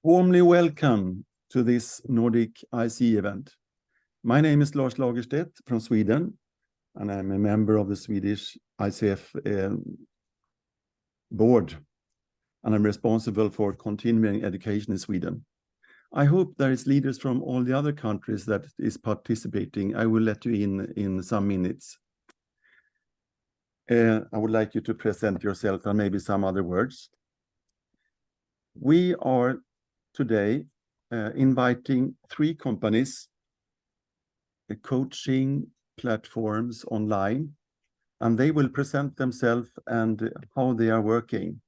Warmly welcome to this Nordic IC event. My name is Lars Lagerstedt from Sweden, and I'm a member of the Swedish ICF board, and I'm responsible for continuing education in Sweden. I hope there is leaders from all the other countries that is participating. I will let you in some minutes. I would like you to present yourself and maybe some other words. We are today inviting 3 companies, coaching platforms online, and they will present themselves and how they are working.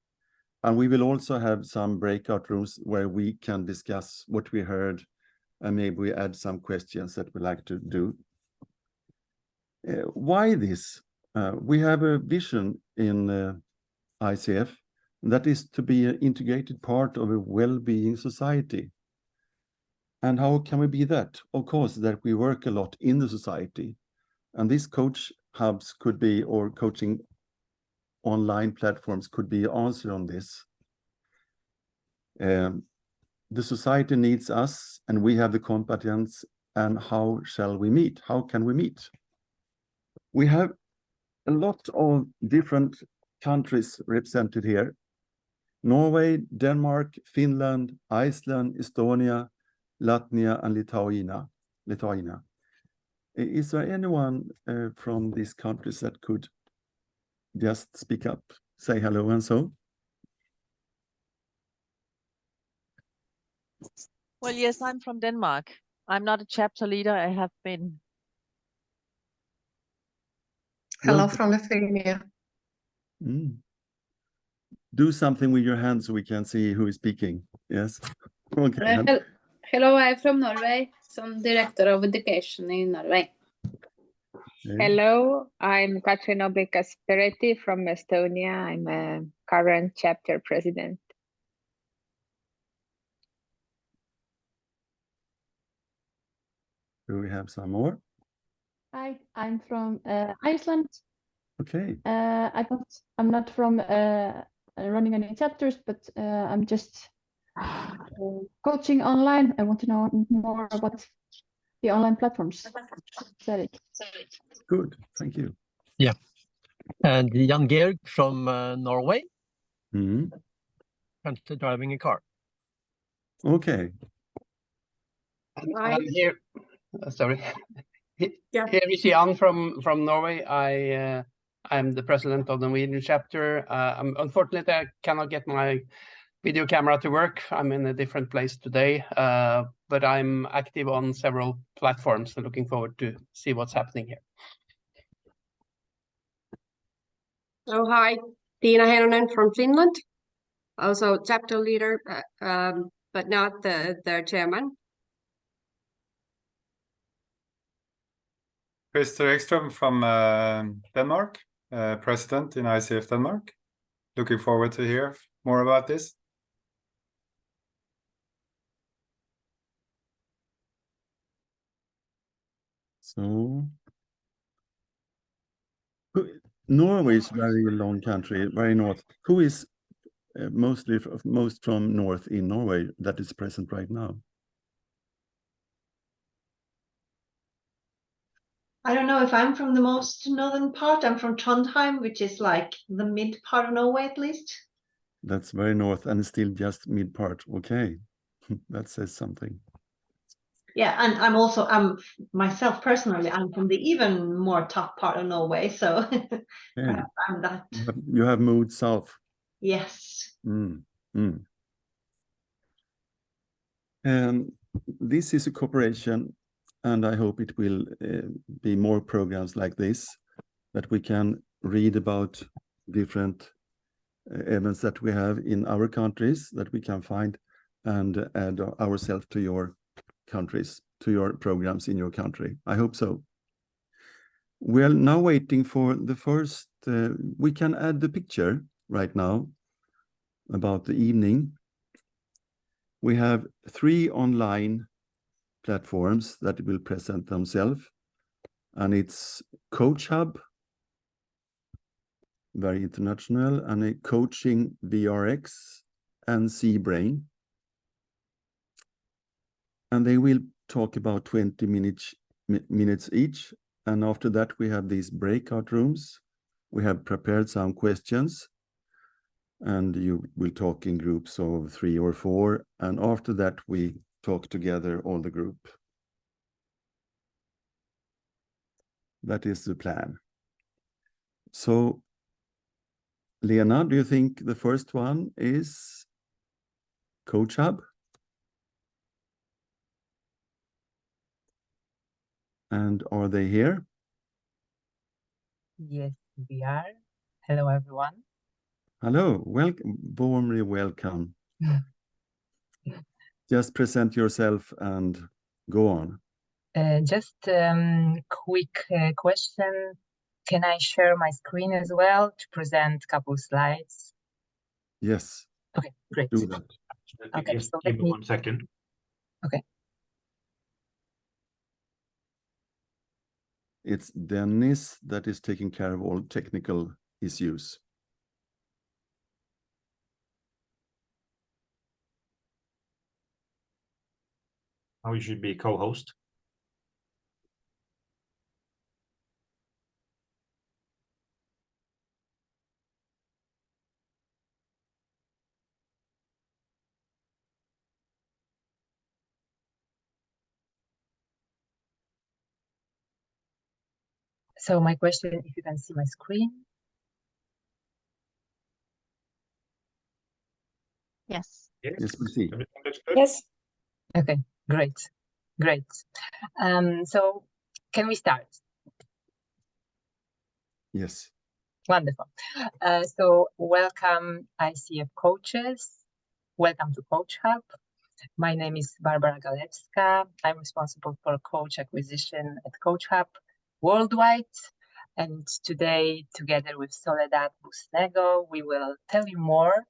And we will also have some breakout rooms where we can discuss what we heard, and maybe we add some questions that we like to do. Why this? We have a vision in ICF, that is to be an integrated part of a well-being society. And how can we be that? Of course, that we work a lot in the society. And these coach hubs could be, or coaching online platforms could be an answer on this. The society needs us, and we have the competence. And how shall we meet? How can we meet? We have a lot of different countries represented here. Norway, Denmark, Finland, Iceland, Estonia, Latvia, and Lithuania. Is there anyone from these countries that could just speak up, say hello and so? Well, yes, I'm from Denmark. I'm not a chapter leader. I have been. Hello from Lithuania. Do something with your hands so we can see who is speaking. Yes. Okay. Hello, I'm from Norway. I'm Director of Education in Norway. Hello, I'm Katrin Oblik-Asperetti from Estonia. I'm a current chapter president. Do we have some more? Hi, I'm from Iceland. Okay. I'm not from running any chapters, but I'm just coaching online. I want to know more about the online platforms. Good, thank you. Yeah, and Jan Georg from Norway. Currently driving a car. Okay. I'm here. Sorry. Here is Jan from Norway. I'm the president of the Norwegian chapter. Unfortunately, I cannot get my video camera to work. I'm in a different place today, but I'm active on several platforms and looking forward to see what's happening here. So hi, Tiina Heinonen from Finland, also chapter leader, but not the chairman. Christer Ekström from Denmark, president in ICF Denmark. Looking forward to hear more about this. So, Norway is a very long country, very north. Who is most from north in Norway that is present right now? I don't know if I'm from the most northern part. I'm from Trondheim, which is like the mid part of Norway at least. That's very north and still just mid part. Okay, that says something. Yeah, and I'm myself personally, I'm from the even more top part of Norway, so Yeah. I'm that. You have moved south. Yes. This is a cooperation, and I hope it will be more programs like this, that we can read about different events that we have in our countries that we can find and add ourselves to your countries, to your programs in your country. I hope so. We're now waiting for the first, we can add the picture right now about the evening. We have 3 online platforms that will present themselves, and it's Coach Hub, very international, and a Coaching VRX and C-Brain. and they will talk about 20 minutes each. And after that, we have these breakout rooms. We have prepared some questions, and you will talk in groups of 3 or 4. And after that, we talk together, all the group. That is the plan. So, Lena, do you think the first one is Coach Hub? And are they here? Yes, we are. Hello, everyone. Hello, warmly welcome. Just present yourself and go on. Just quick question. Can I share my screen as well to present a couple slides? Yes. Okay, great. Do that. Okay, Just so give let me me. 1 second. Okay. It's Dennis that is taking care of all technical issues. Now you should be co-host. So my question, if you can see my screen. Yes. Yes, we see. Everything looks good? Yes. Okay, great, great. So can we start? Yes. Wonderful. So welcome ICF coaches. Welcome to Coach Hub. My name is Barbara Galewska. I'm responsible for coach acquisition at Coach Hub worldwide. And today, together with Soledad Busnego, we will tell you more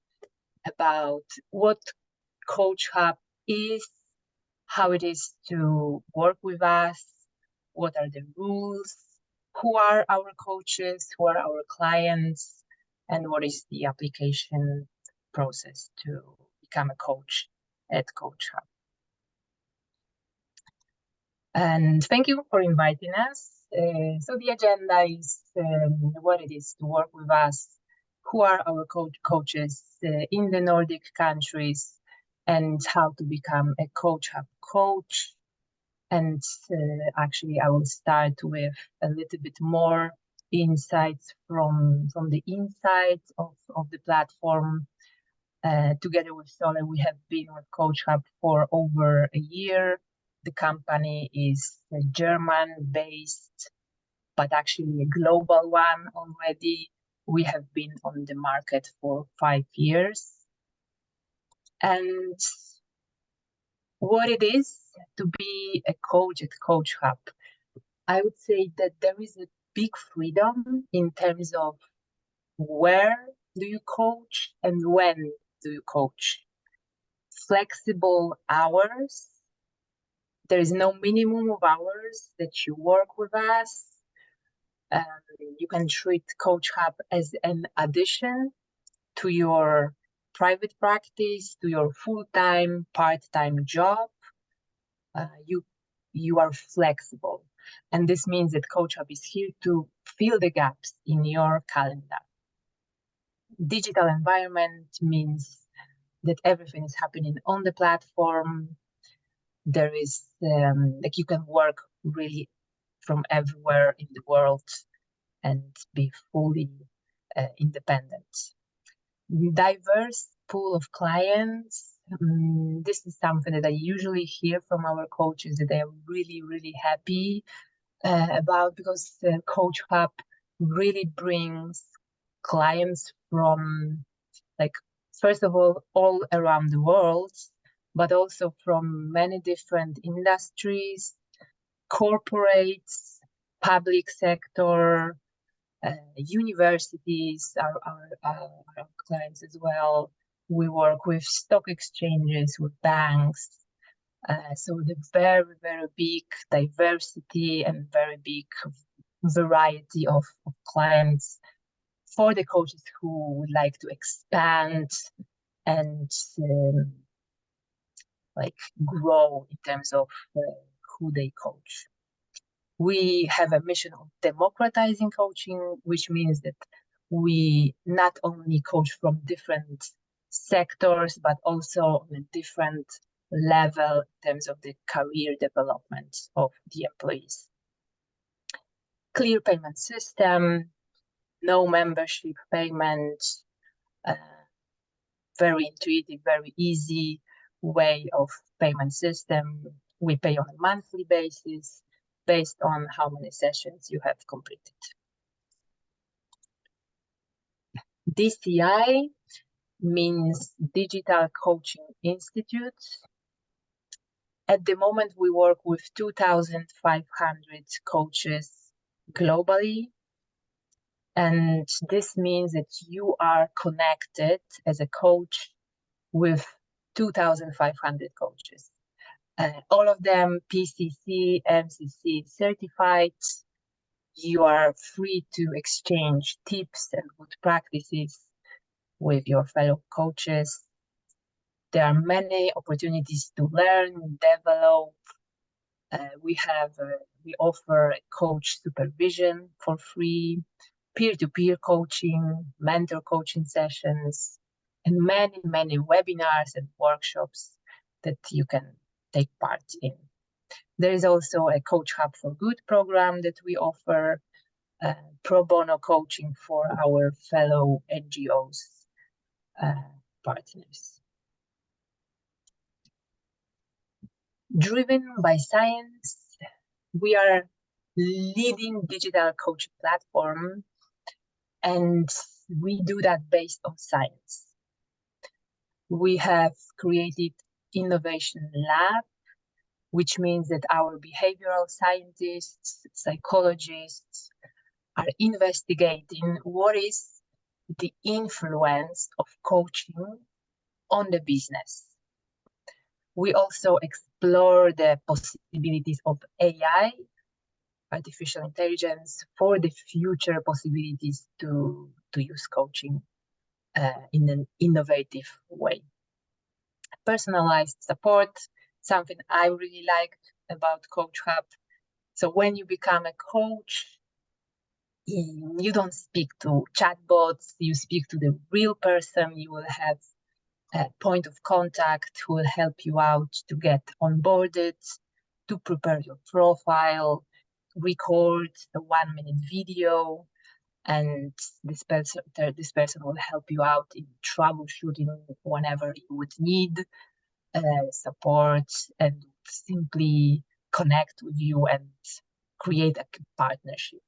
about what Coach Hub is, how it is to work with us, what are the rules, who are our coaches, who are our clients, and what is the application process to become a coach at Coach Hub. And thank you for inviting us. So the agenda is what it is to work with us, who are our coaches in the Nordic countries, and how to become a Coach Hub coach. And actually, I will start with a little bit more insights from the inside of the platform. Together with Sole, we have been with Coach Hub for over a year. The company is German-based, but actually a global one already. We have been on the market for 5 years. And what it is to be a coach at Coach Hub, I would say that there is a big freedom in terms of where do you coach and when do you coach. Flexible hours. There is no minimum of hours that you work with us. You can treat Coach Hub as an addition to your private practice, to your full-time, part-time job. You are flexible. And this means that Coach Hub is here to fill the gaps in your calendar. Digital environment means that everything is happening on the platform. There is, like you can work really from everywhere in the world and be fully independent. Diverse pool of clients. This is something that I usually hear from our coaches that they are really, really happy about, because Coach Hub really brings clients from, like, first of all around the world, but also from many different industries, corporates, public sector, universities are our clients as well. We work with stock exchanges, with banks. So the very, very big diversity and very big variety of clients for the coaches who would like to expand and like grow in terms of who they coach. We have a mission of democratizing coaching, which means that we not only coach from different sectors, but also on a different level in terms of the career development of the employees. Clear payment system, no membership payment, very intuitive, very easy way of payment system. We pay on a monthly basis based on how many sessions you have completed. DCI means Digital Coaching Institute. At the moment, we work with 2,500 coaches globally. And this means that you are connected as a coach with 2,500 coaches. All of them PCC, MCC certified. You are free to exchange tips and good practices with your fellow coaches. There are many opportunities to learn, develop. We offer coach supervision for free, peer-to-peer coaching, mentor coaching sessions, and many, many webinars and workshops that you can take part in. There is also a Coach Hub for Good program that we offer, pro bono coaching for our fellow NGOs partners. Driven by science, we are leading digital coaching platform, and we do that based on science. We have created Innovation Lab, which means that our behavioral scientists, psychologists are investigating what is the influence of coaching on the business. We also explore the possibilities of AI, artificial intelligence, for the future possibilities to use coaching in an innovative way. Personalized support, something I really liked about Coach Hub. So when you become a coach, you don't speak to chatbots, you speak to the real person. You will have a point of contact who will help you out to get onboarded, to prepare your profile, record a 1-minute video, and this person will help you out in troubleshooting whenever you would need support, and simply connect with you and create a partnership.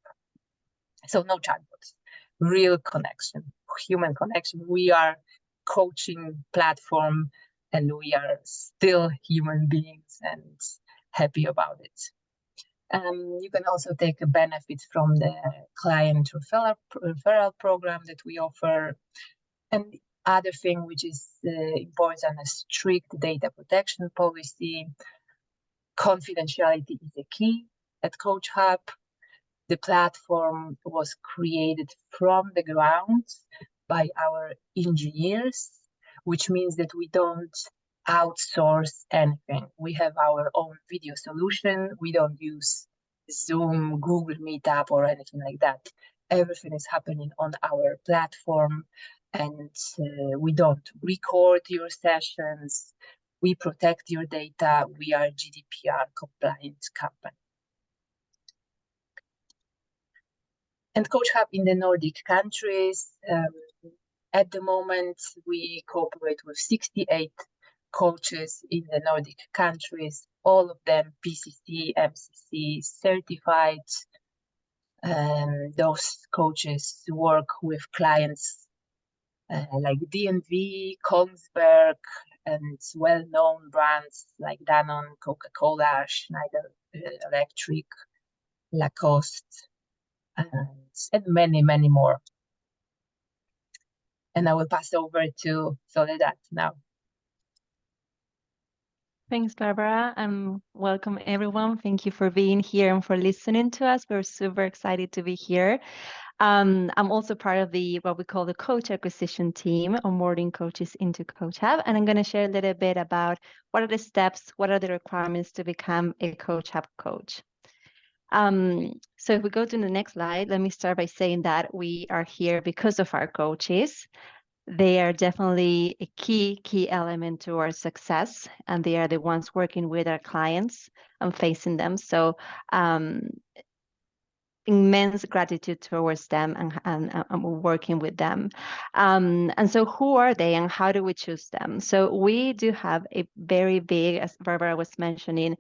So no chatbots, real connection, human connection. We are coaching platform and we are still human beings and happy about it. You can also take a benefit from the client referral program that we offer. And the other thing which is important, a strict data protection policy. Confidentiality is the key at Coach Hub. The platform was created from the ground by our engineers, which means that we don't outsource anything. We have our own video solution. We don't use Zoom, Google Meetup, or anything like that. Everything is happening on our platform, and we don't record your sessions. We protect your data. We are GDPR compliant company. And Coach Hub in the Nordic countries. At the moment, we cooperate with 68 coaches in the Nordic countries, all of them PCC, MCC certified. Those coaches work with clients like DNV, Kongsberg, and well-known brands like Danone, Coca-Cola, Schneider Electric, Lacoste, and many, many more. And I will pass over to Soledad now. Thanks, Barbara, and welcome everyone. Thank you for being here and for listening to us. We're super excited to be here. I'm also part of what we call the coach acquisition team, onboarding coaches into Coach Hub. And I'm going to share a little bit about what are the steps, what are the requirements to become a Coach Hub coach. So if we go to the next slide, let me start by saying that we are here because of our coaches. They are definitely a key element to our success, and they are the ones working with our clients and facing them. So immense gratitude towards them and working with them. And so who are they and how do we choose them? So we do have a very big, as Barbara was mentioning,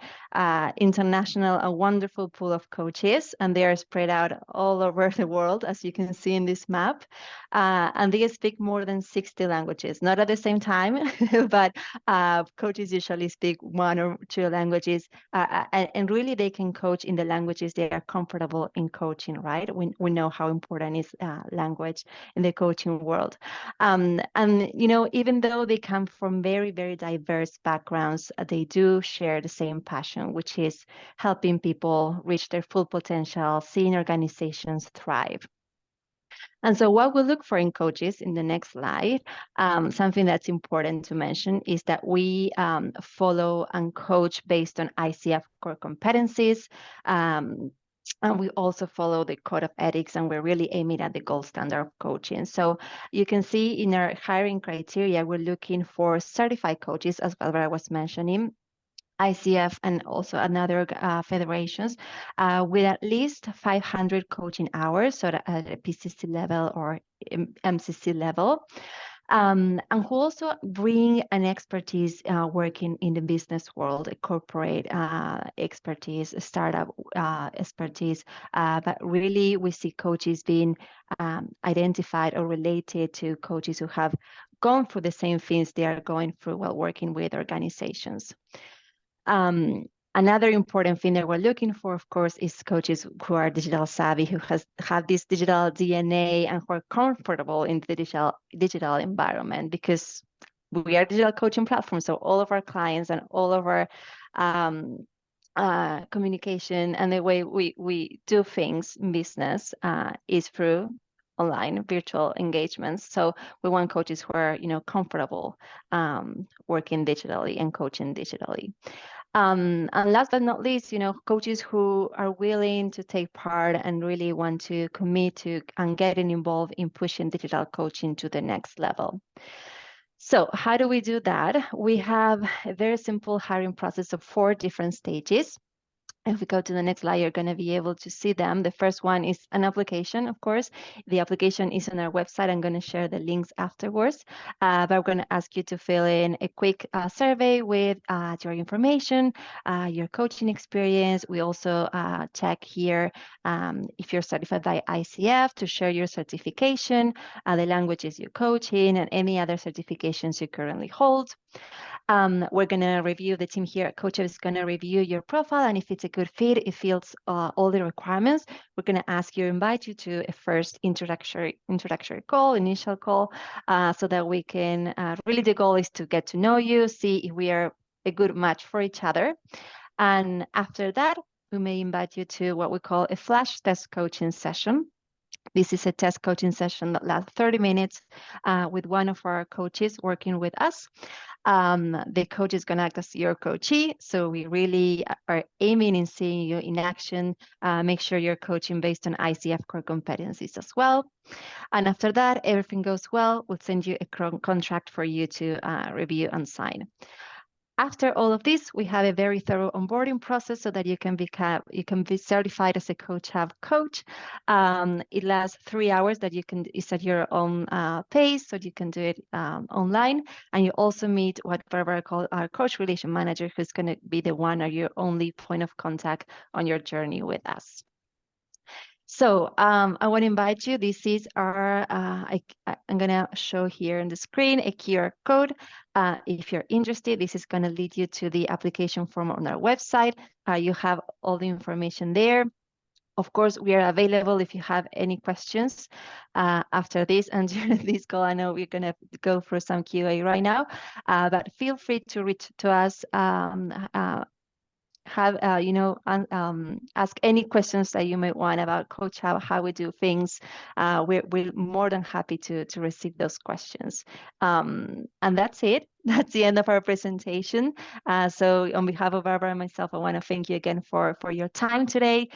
international, a wonderful pool of coaches, and they are spread out all over the world, as you can see in this map. And they speak more than 60 languages, not at the same time, but coaches usually speak 1 or 2 languages, and really they can coach in the languages they are comfortable in coaching, right? We know how important is language in the coaching world. And, you know, even though they come from very, very diverse backgrounds, they do share the same passion, which is helping people reach their full potential, seeing organizations thrive. And so what we look for in coaches in the next slide, something that's important to mention is that we follow and coach based on ICF core competencies. And we also follow the code of ethics, and we're really aiming at the gold standard of coaching. So you can see in our hiring criteria, we're looking for certified coaches, as Barbara was mentioning, ICF and also another federations with at least 500 coaching hours, so at a PCC level or MCC level. And who also bring an expertise working in the business world, a corporate expertise, a startup expertise, but really we see coaches being identified or related to coaches who have gone through the same things they are going through while working with organizations. Another important thing that we're looking for, of course, is coaches who are digital savvy, who have this digital DNA and who are comfortable in the digital environment, because we are a digital coaching platform. So all of our clients and all of our communication and the way we do things in business is through online virtual engagements. So we want coaches who are, you know, comfortable working digitally and coaching digitally. And last but not least, you know, coaches who are willing to take part and really want to commit to and getting involved in pushing digital coaching to the next level. So how do we do that? We have a very simple hiring process of 4 different stages. If we go to the next slide, you're going to be able to see them. The first one is an application, of course. The application is on our website. I'm going to share the links afterwards. But we're going to ask you to fill in a quick survey with your information, your coaching experience. We also check here if you're certified by ICF to share your certification, the languages you coach in, and any other certifications you currently hold. We're going to review, the team here at Coach Hub is going to review your profile, and if it's a good fit, it fills all the requirements, we're going to invite you to a first introductory call, initial call, so that we can, really the goal is to get to know you, see if we are a good match for each other. And after that, we may invite you to what we call a flash test coaching session. This is a test coaching session that lasts 30 minutes with one of our coaches working with us. The coach is going to act as your coachee. So we really are aiming in seeing you in action. Make sure you're coaching based on ICF core competencies as well. And after that, everything goes well, we'll send you a contract for you to review and sign. After all of this, we have a very thorough onboarding process so that you can be certified as a Coach Hub coach. It lasts 3 hours that you can, it's at your own pace, so you can do it online. And you also meet what Barbara called our coach relation manager, who's going to be the one or your only point of contact on your journey with us. So I want to invite you, this is our, I'm going to show here on the screen a QR code. If you're interested, this is going to lead you to the application form on our website. You have all the information there. Of course, we are available if you have any questions after this and during this call. I know we're going to go through some QA right now, but feel free to reach to us have ask any questions that you might want about Coach Hub, how we do things. We're more than happy to receive those questions. And that's it. That's the end of our presentation. So on behalf of Barbara and myself, I want to thank you again for your time today,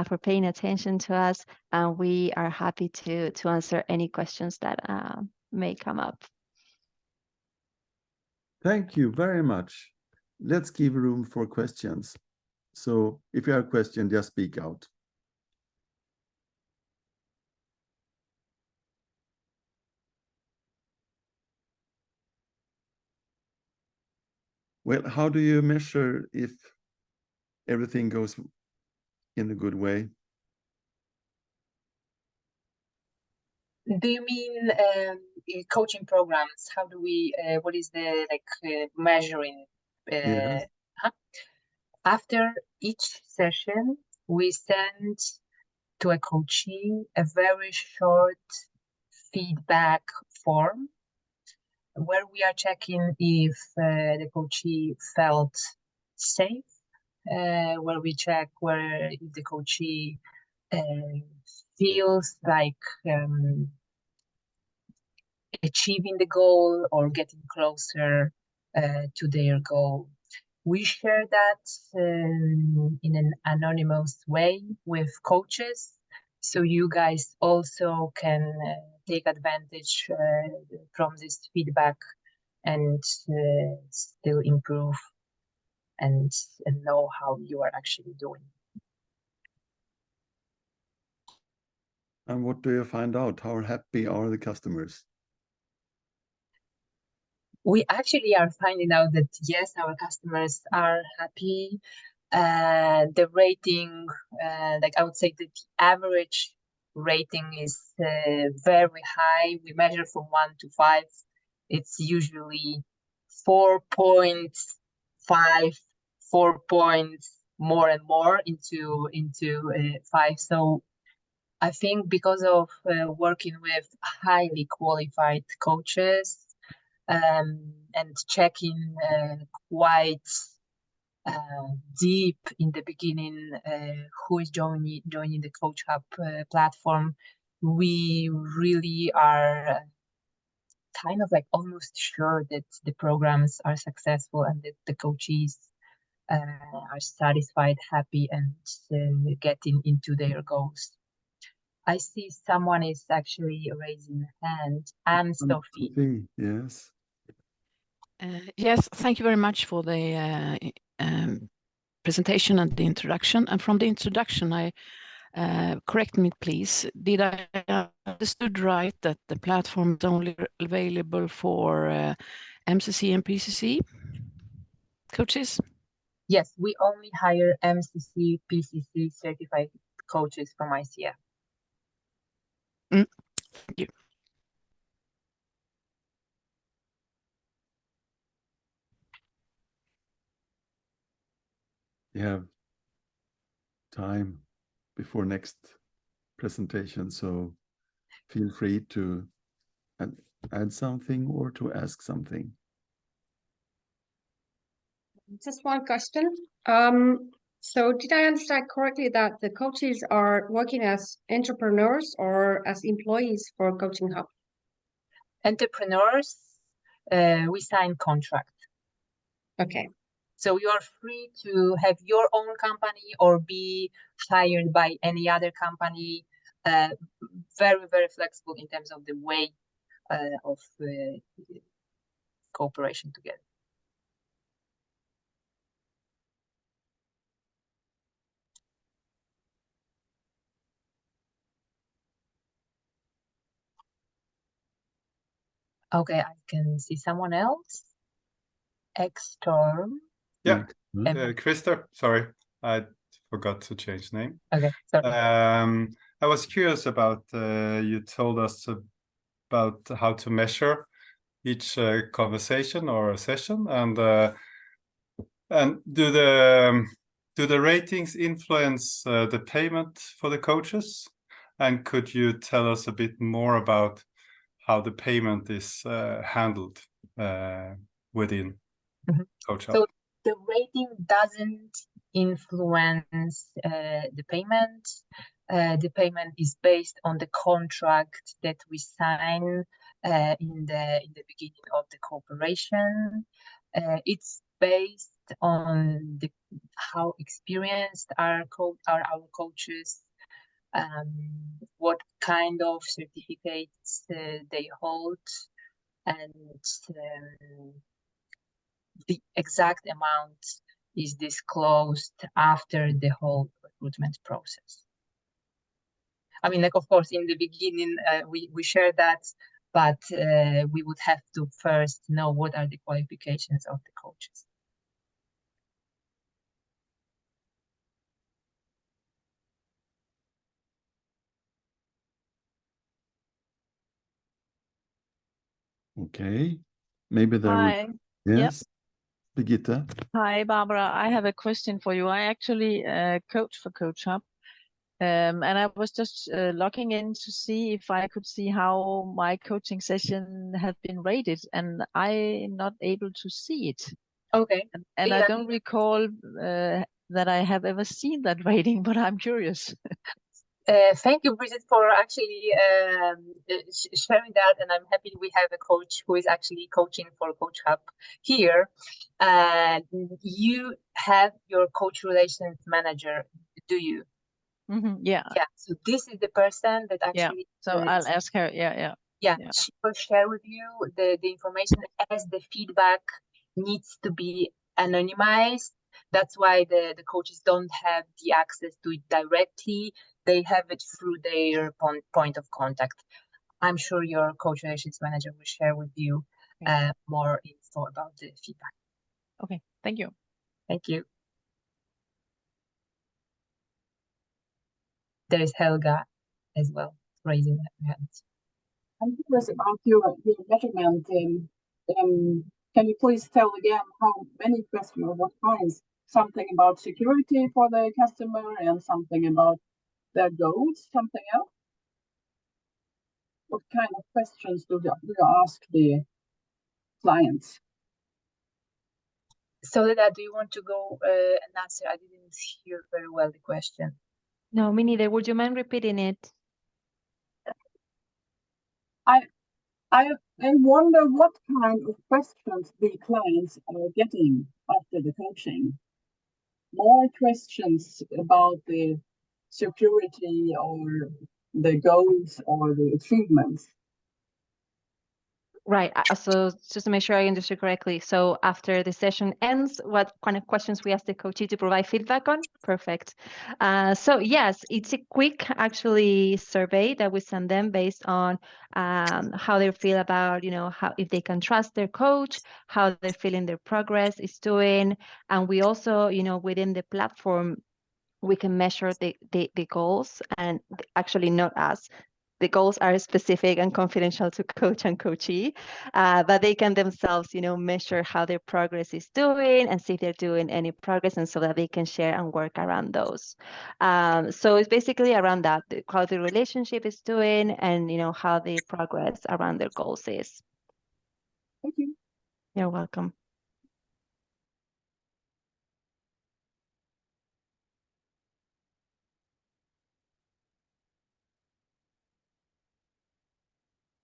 for paying attention to us. And we are happy to answer any questions that may come up. Thank you very much. Let's give room for questions. So if you have a question, just speak out. Well, how do you measure if everything goes in a good way? Do you mean coaching programs? How do we? What is the measuring? Yes. After each session, we send to a coachee a very short feedback form where we are checking if the coachee felt safe, where we check where if the coachee feels like achieving the goal or getting closer to their goal. We share that in an anonymous way with coaches, so you guys also can take advantage from this feedback and still improve and know how you are actually doing. And what do you find out? How happy are the customers? We actually are finding out that yes, our customers are happy. The rating, like I would say that the average rating is very high. We measure from 1 to 5. It's usually 4.5, 4 points more and more into 5. So I think because of working with highly qualified coaches, and checking quite deep in the beginning who is joining the Coach Hub platform, we really are kind of like almost sure that the programs are successful and that the coaches are satisfied, happy, and getting into their goals. I see someone is actually raising a hand. And Sophie. Yes. Yes, thank you very much for the presentation and the introduction. And from the introduction, correct me, please. Did I understood right that the platform is only available for MCC and PCC coaches? Yes, we only hire MCC, PCC certified coaches from ICF. Thank you. You have time before next presentation, so feel free to add something or to ask something. Just one question. So did I understand correctly that the coaches are working as entrepreneurs or as employees for Coaching Hub? Entrepreneurs, we sign contract. Okay. So you are free to have your own company or be hired by any other company. Very, very flexible in terms of the way of cooperation together. Okay, I can see someone else. X-Storm. Yeah, Christer, sorry, I forgot to change name. Okay, sorry. I was curious about, you told us about how to measure each conversation or session, and do the ratings influence the payment for the coaches? And could you tell us a bit more about how the payment is handled within Coach Hub? So the rating doesn't influence the payment. The payment is based on the contract that we sign in the beginning of the cooperation. It's based on how experienced are our coaches, what kind of certificates they hold, and the exact amount is disclosed after the whole recruitment process. I mean, like, of course, in the beginning, we share that, but we would have to first know what are the qualifications of the coaches. Okay, maybe there will. Hi. Yes, Birgitta. Hi, Barbara. I have a question for you. I actually coach for Coach Hub. And I was just logging in to see if I could see how my coaching session had been rated, and I'm not able to see it. Okay. And I don't recall that I have ever seen that rating, but I'm curious. Thank you, Bridget, for actually sharing that. And I'm happy we have a coach who is actually coaching for Coach Hub here. You have your coach relations manager, do you? Yeah. Yeah. So this is the person that actually. So I'll ask her. Yeah. She will share with you the information as the feedback needs to be anonymized. That's why the coaches don't have the access to it directly. They have it through their point of contact. I'm sure your coach relations manager will share with you more info about the feedback. Okay, thank you. Thank you. There is Helga as well, raising her hand. I'm curious about your measurement. Can you please tell again how many questions or what kinds? Something about security for the customer and something about their goals, something else? What kind of questions do you ask the clients? Soledad, do you want to go and answer? I didn't hear very well the question. No, me neither. Would you mind repeating it? I wonder what kind of questions the clients are getting after the coaching. More questions about the security or the goals or the achievements. Right. So just to make sure I understood correctly. So after the session ends, what kind of questions we ask the coachee to provide feedback on? Perfect. So yes, it's a quick actually survey that we send them based on how they feel about, how if they can trust their coach, how they're feeling their progress is doing. And we also, within the platform, we can measure the goals, and actually not us. The goals are specific and confidential to coach and coachee, but they can themselves, measure how their progress is doing and see if they're doing any progress, and so that they can share and work around those. So it's basically around that, how the relationship is doing, and how the progress around their goals is. Thank you. You're welcome.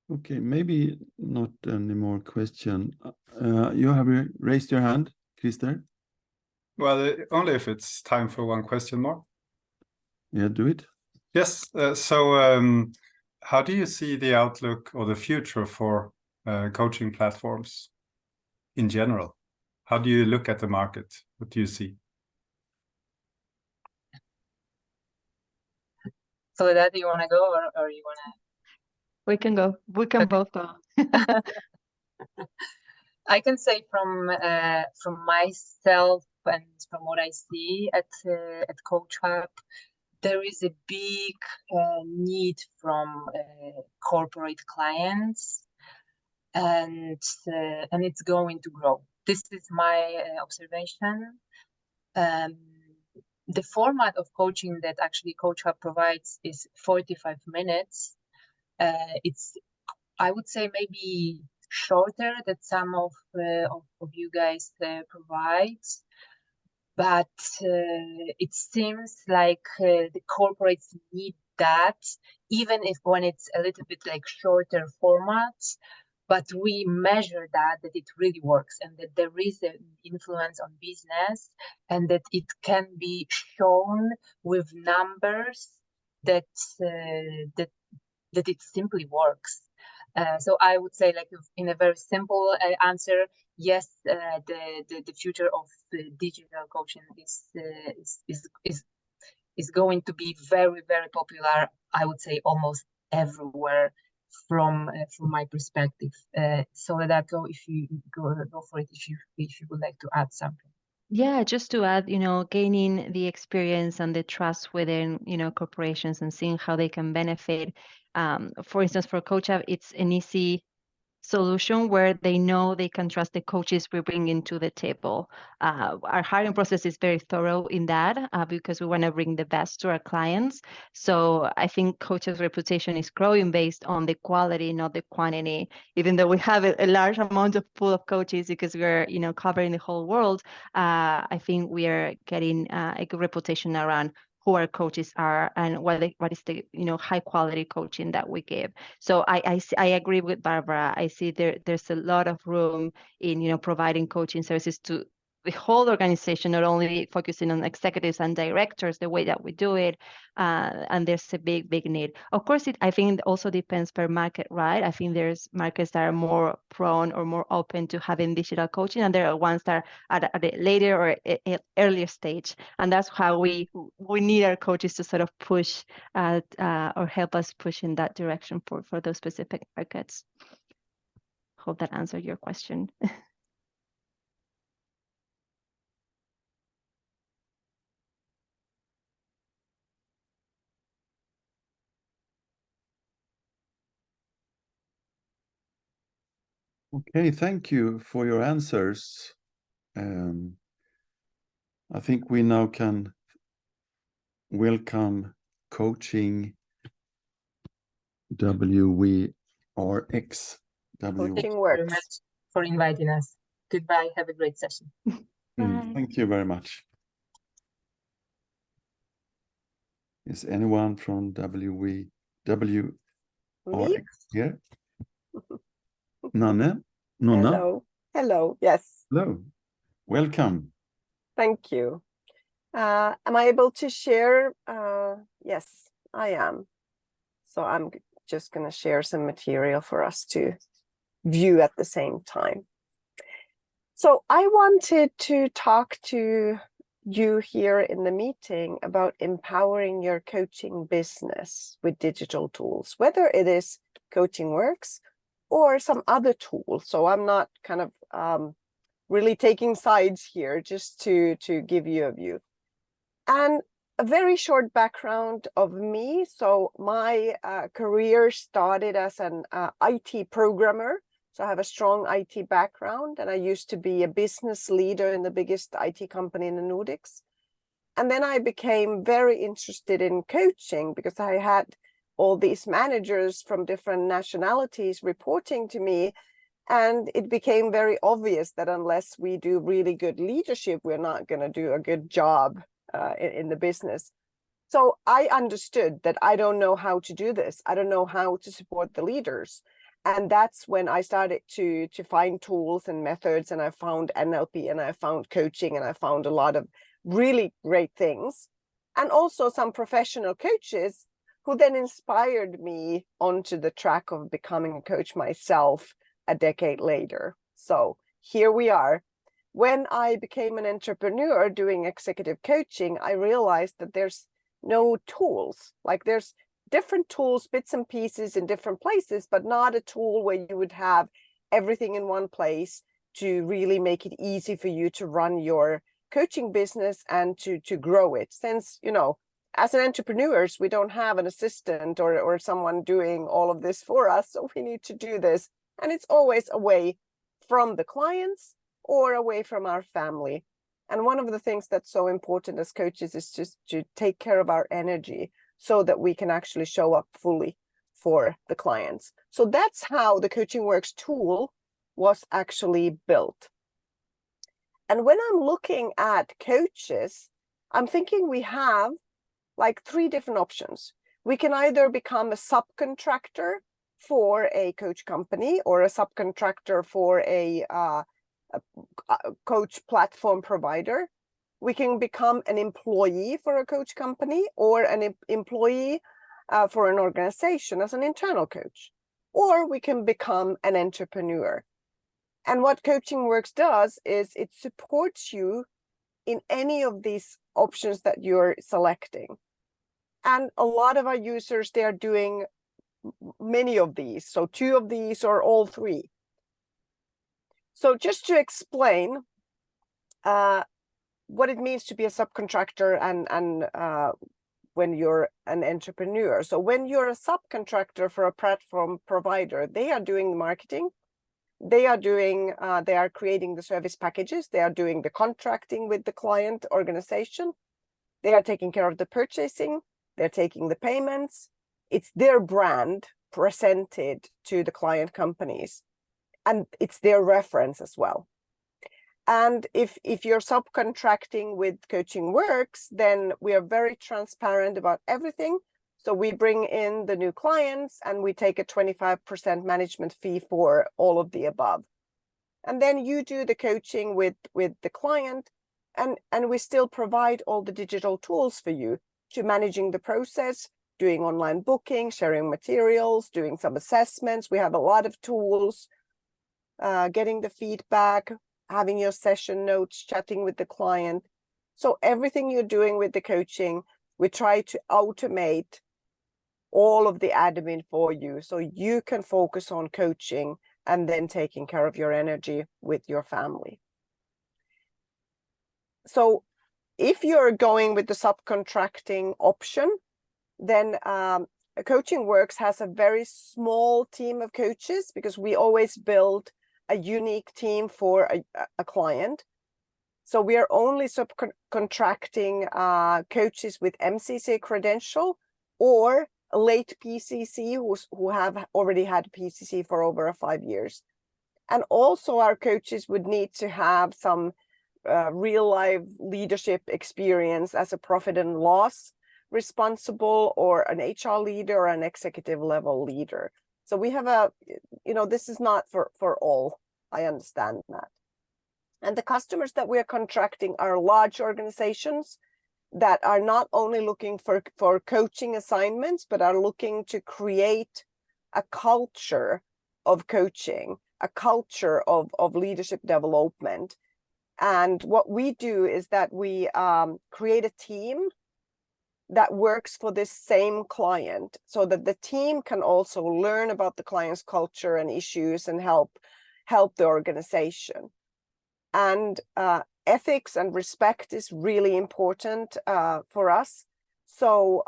Okay, maybe not any more question. You have raised your hand, Christer? Well, only if it's time for one question more. Yeah, do it. Yes. So how do you see the outlook or the future for coaching platforms in general? How do you look at the market? What do you see? So that you want to go or you want to? We can go. We can both go. I can say from myself and from what I see at Coach Hub, there is a big need from corporate clients, and it's going to grow. This is my observation. The format of coaching that actually Coach Hub provides is 45 minutes. It's, I would say, maybe shorter that some of you guys provide, but it seems like the corporates need that, even if when it's a little bit like shorter formats, but we measure that it really works and that there is an influence on business and that it can be shown with numbers that that it simply works. So I would say, like in a very simple answer, yes, the future of digital coaching is going to be very, very popular. I would say almost everywhere from my perspective. Soledad, if you go for it, if you would like to add something. Yeah, just to add, gaining the experience and the trust within, corporations and seeing how they can benefit. For instance, for CoachUp, it's an easy solution where they know they can trust the coaches we bring into the table. Our hiring process is very thorough in that because we want to bring the best to our clients. So I think CoachUp's reputation is growing based on the quality, not the quantity. Even though we have a large amount of pool of coaches because we're, covering the whole world, I think we are getting a good reputation around who our coaches are and what is the high quality coaching that we give. So I agree with Barbara. I see there's a lot of room in providing coaching services to the whole organization, not only focusing on executives and directors the way that we do it. And there's a big need. Of course, I think it also depends per market, right? I think there's markets that are more prone or more open to having digital coaching, and there are ones that are at a later or earlier stage. And that's how we need our coaches to sort of push or help us push in that direction for those specific markets. Hope that answered your question. Okay, thank you for your answers. I think we now can welcome Coaching WRX. Thank you very much for inviting us. Goodbye. Have a great session. Thank you very much. Is anyone from WRX here? Nonna? Hello. Hello. Yes. Hello. Welcome. Thank you. Am I able to share? Yes, I am. So I'm just going to share some material for us to view at the same time. So I wanted to talk to you here in the meeting about empowering your coaching business with digital tools, whether it is Coaching Works or some other tool. So I'm not kind of really taking sides here, just to give you a view. And a very short background of me. So my career started as an IT programmer. So I have a strong IT background, and I used to be a business leader in the biggest IT company in the Nordics. And then I became very interested in coaching because I had all these managers from different nationalities reporting to me. And it became very obvious that unless we do really good leadership, we're not going to do a good job in the business. So I understood that I don't know how to do this. I don't know how to support the leaders. And that's when I started to find tools and methods, and I found NLP, and I found coaching, and I found a lot of really great things. And also some professional coaches who then inspired me onto the track of becoming a coach myself a decade later. So here we are. When I became an entrepreneur doing executive coaching, I realized that there's no tools. Like there's different tools, bits and pieces in different places, but not a tool where you would have everything in one place to really make it easy for you to run your coaching business and to grow it. Since, as an entrepreneurs, we don't have an assistant or someone doing all of this for us. So we need to do this. And it's always away from the clients or away from our family. And one of the things that's so important as coaches is just to take care of our energy so that we can actually show up fully for the clients. So that's how the Coaching Works tool was actually built. And when I'm looking at coaches, I'm thinking we have like 3 different options. We can either become a subcontractor for a coach company or a subcontractor for a coach platform provider. We can become an employee for a coach company or an employee for an organization as an internal coach, or we can become an entrepreneur. And what Coaching Works does is it supports you in any of these options that you're selecting. And a lot of our users, they are doing many of these. So 2 of these or all 3. So just to explain what it means to be a subcontractor and when you're an entrepreneur. So when you're a subcontractor for a platform provider, they are doing marketing. They are creating the service packages. They are doing the contracting with the client organization. They are taking care of the purchasing. They're taking the payments. It's their brand presented to the client companies, and it's their reference as well. And if you're subcontracting with Coaching Works, then we are very transparent about everything. So we bring in the new clients and we take a 25% management fee for all of the above. And then you do the coaching with the client, and we still provide all the digital tools for you to managing the process, doing online booking, sharing materials, doing some assessments. We have a lot of tools, getting the feedback, having your session notes, chatting with the client. So everything you're doing with the coaching, we try to automate all of the admin for you so you can focus on coaching and then taking care of your energy with your family. So if you're going with the subcontracting option, then Coaching Works has a very small team of coaches because we always build a unique team for a client. So we are only subcontracting coaches with MCC credential or a late PCC who have already had PCC for over 5 years. And also our coaches would need to have some real life leadership experience as a profit and loss responsible or an HR leader or an executive level leader. So we have this is not for all, I understand that. And the customers that we are contracting are large organizations that are not only looking for coaching assignments, but are looking to create a culture of coaching, a culture of leadership development. And what we do is that we create a team that works for this same client so that the team can also learn about the client's culture and issues and help the organization. And ethics and respect is really important for us. So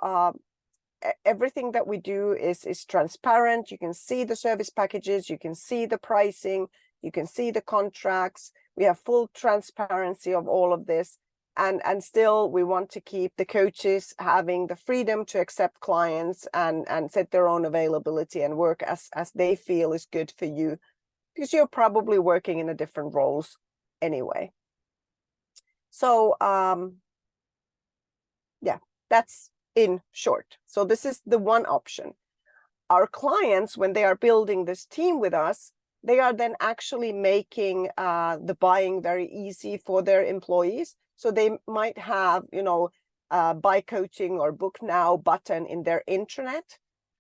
everything that we do is transparent. You can see the service packages, you can see the pricing, you can see the contracts. We have full transparency of all of this. And still we want to keep the coaches having the freedom to accept clients and set their own availability and work as they feel is good for you, because you're probably working in a different roles anyway. So yeah, that's in short. So this is the one option. Our clients, when they are building this team with us, they are then actually making the buying very easy for their employees. So they might have, buy coaching or book now button in their intranet.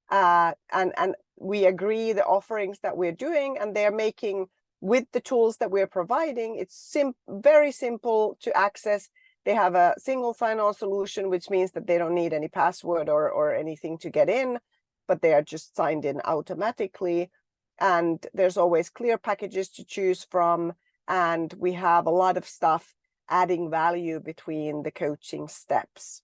And we agree the offerings that we're doing, and they're making with the tools that we're providing. It's very simple to access. They have a single sign-on solution, which means that they don't need any password or anything to get in, but they are just signed in automatically. And there's always clear packages to choose from. And we have a lot of stuff adding value between the coaching steps.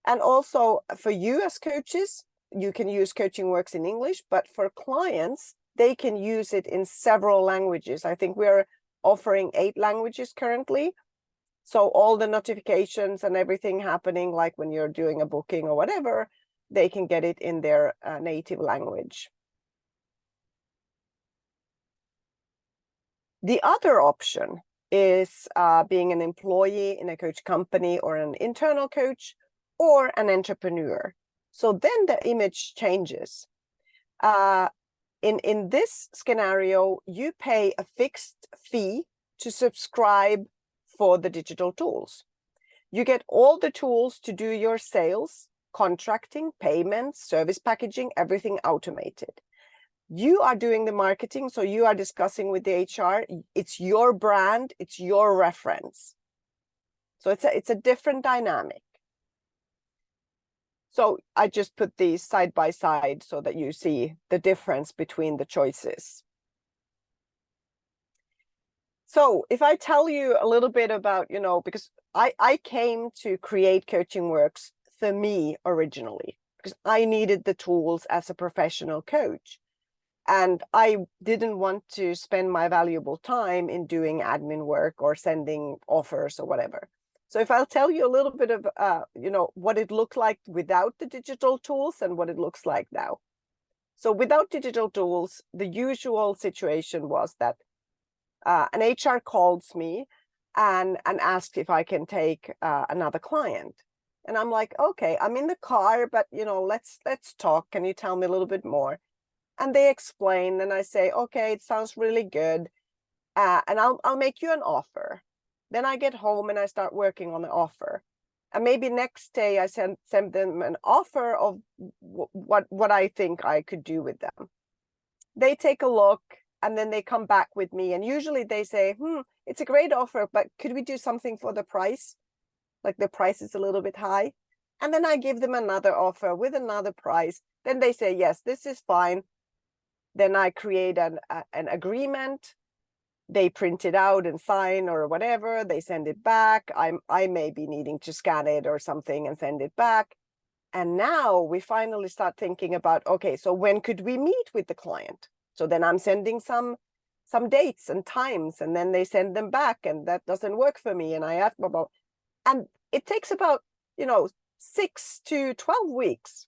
And also for you as coaches, you can use Coaching Works in English, but for clients, they can use it in several languages. I think we're offering 8 languages currently. So all the notifications and everything happening, like when you're doing a booking or whatever, they can get it in their native language. The other option is being an employee in a coach company or an internal coach or an entrepreneur. So then the image changes. In this scenario, you pay a fixed fee to subscribe for the digital tools. You get all the tools to do your sales, contracting, payments, service packaging, everything automated. You are doing the marketing, so you are discussing with the HR. It's your brand, it's your reference. So it's a different dynamic. So I just put these side by side so that you see the difference between the choices. So if I tell you a little bit about, because I came to create Coaching Works for me originally, because I needed the tools as a professional coach. And I didn't want to spend my valuable time in doing admin work or sending offers or whatever. So if I'll tell you a little bit of, what it looked like without the digital tools and what it looks like now. So without digital tools, the usual situation was that an HR calls me and asked if I can take another client. And I'm like, okay, I'm in the car, but let's talk. Can you tell me a little bit more? And they explain, and I say, okay, it sounds really good, and I'll make you an offer. Then I get home and I start working on the offer, and maybe next day I send them an offer of what I think I could do with them. They take a look, and then they come back with me, and usually they say, it's a great offer, but could we do something for the price? Like the price is a little bit high. And then I give them another offer with another price. Then they say, yes, this is fine. Then I create an agreement. They print it out and sign or whatever. They send it back. I may be needing to scan it or something and send it back. And now we finally start thinking about, okay, so when could we meet with the client? So then I'm sending some dates and times, and then they send them back, and that doesn't work for me. And I ask about, and it takes about 6 to 12 weeks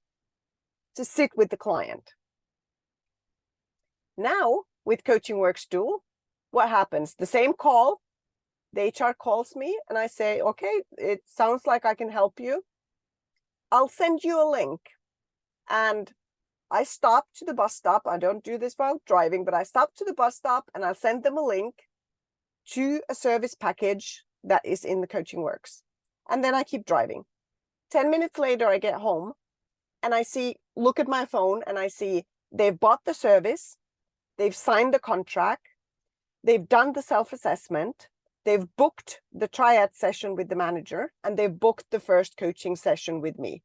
to sit with the client. Now, with Coaching Works tool, what happens? The same call, the HR calls me and I say, okay, it sounds like I can help you. I'll send you a link. And I stop to the bus stop. I don't do this while driving, but I stop to the bus stop and I'll send them a link to a service package that is in the Coaching Works. And then I keep driving. 10 minutes later, I get home and I look at my phone and I see they've bought the service. They've signed the contract, they've done the self-assessment, they've booked the triad session with the manager, and they've booked the first coaching session with me.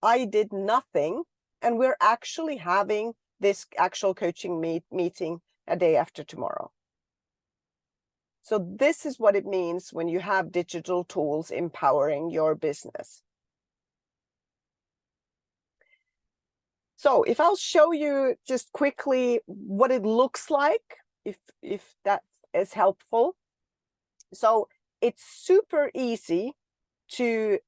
I did nothing, and we're actually having this actual coaching meeting a day after tomorrow. So this is what it means when you have digital tools empowering your business. So if I'll show you just quickly what it looks like, if that is helpful. So it's super easy to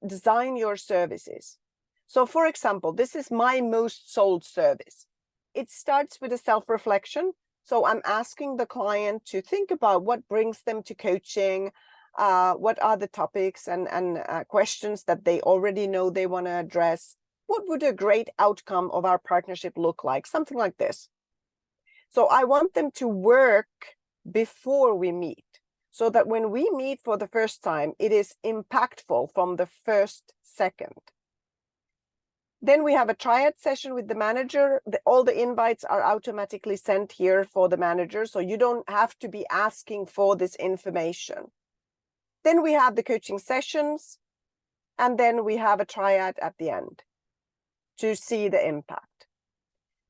design your services. So for example, this is my most sold service. It starts with a self-reflection. So I'm asking the client to think about what brings them to coaching, what are the topics and questions that they already know they want to address. What would a great outcome of our partnership look like? Something like this. So I want them to work before we meet, so that when we meet for the first time, it is impactful from the first second. Then we have a triad session with the manager. All the invites are automatically sent here for the manager, so you don't have to be asking for this information. Then we have the coaching sessions, and then we have a triad at the end to see the impact.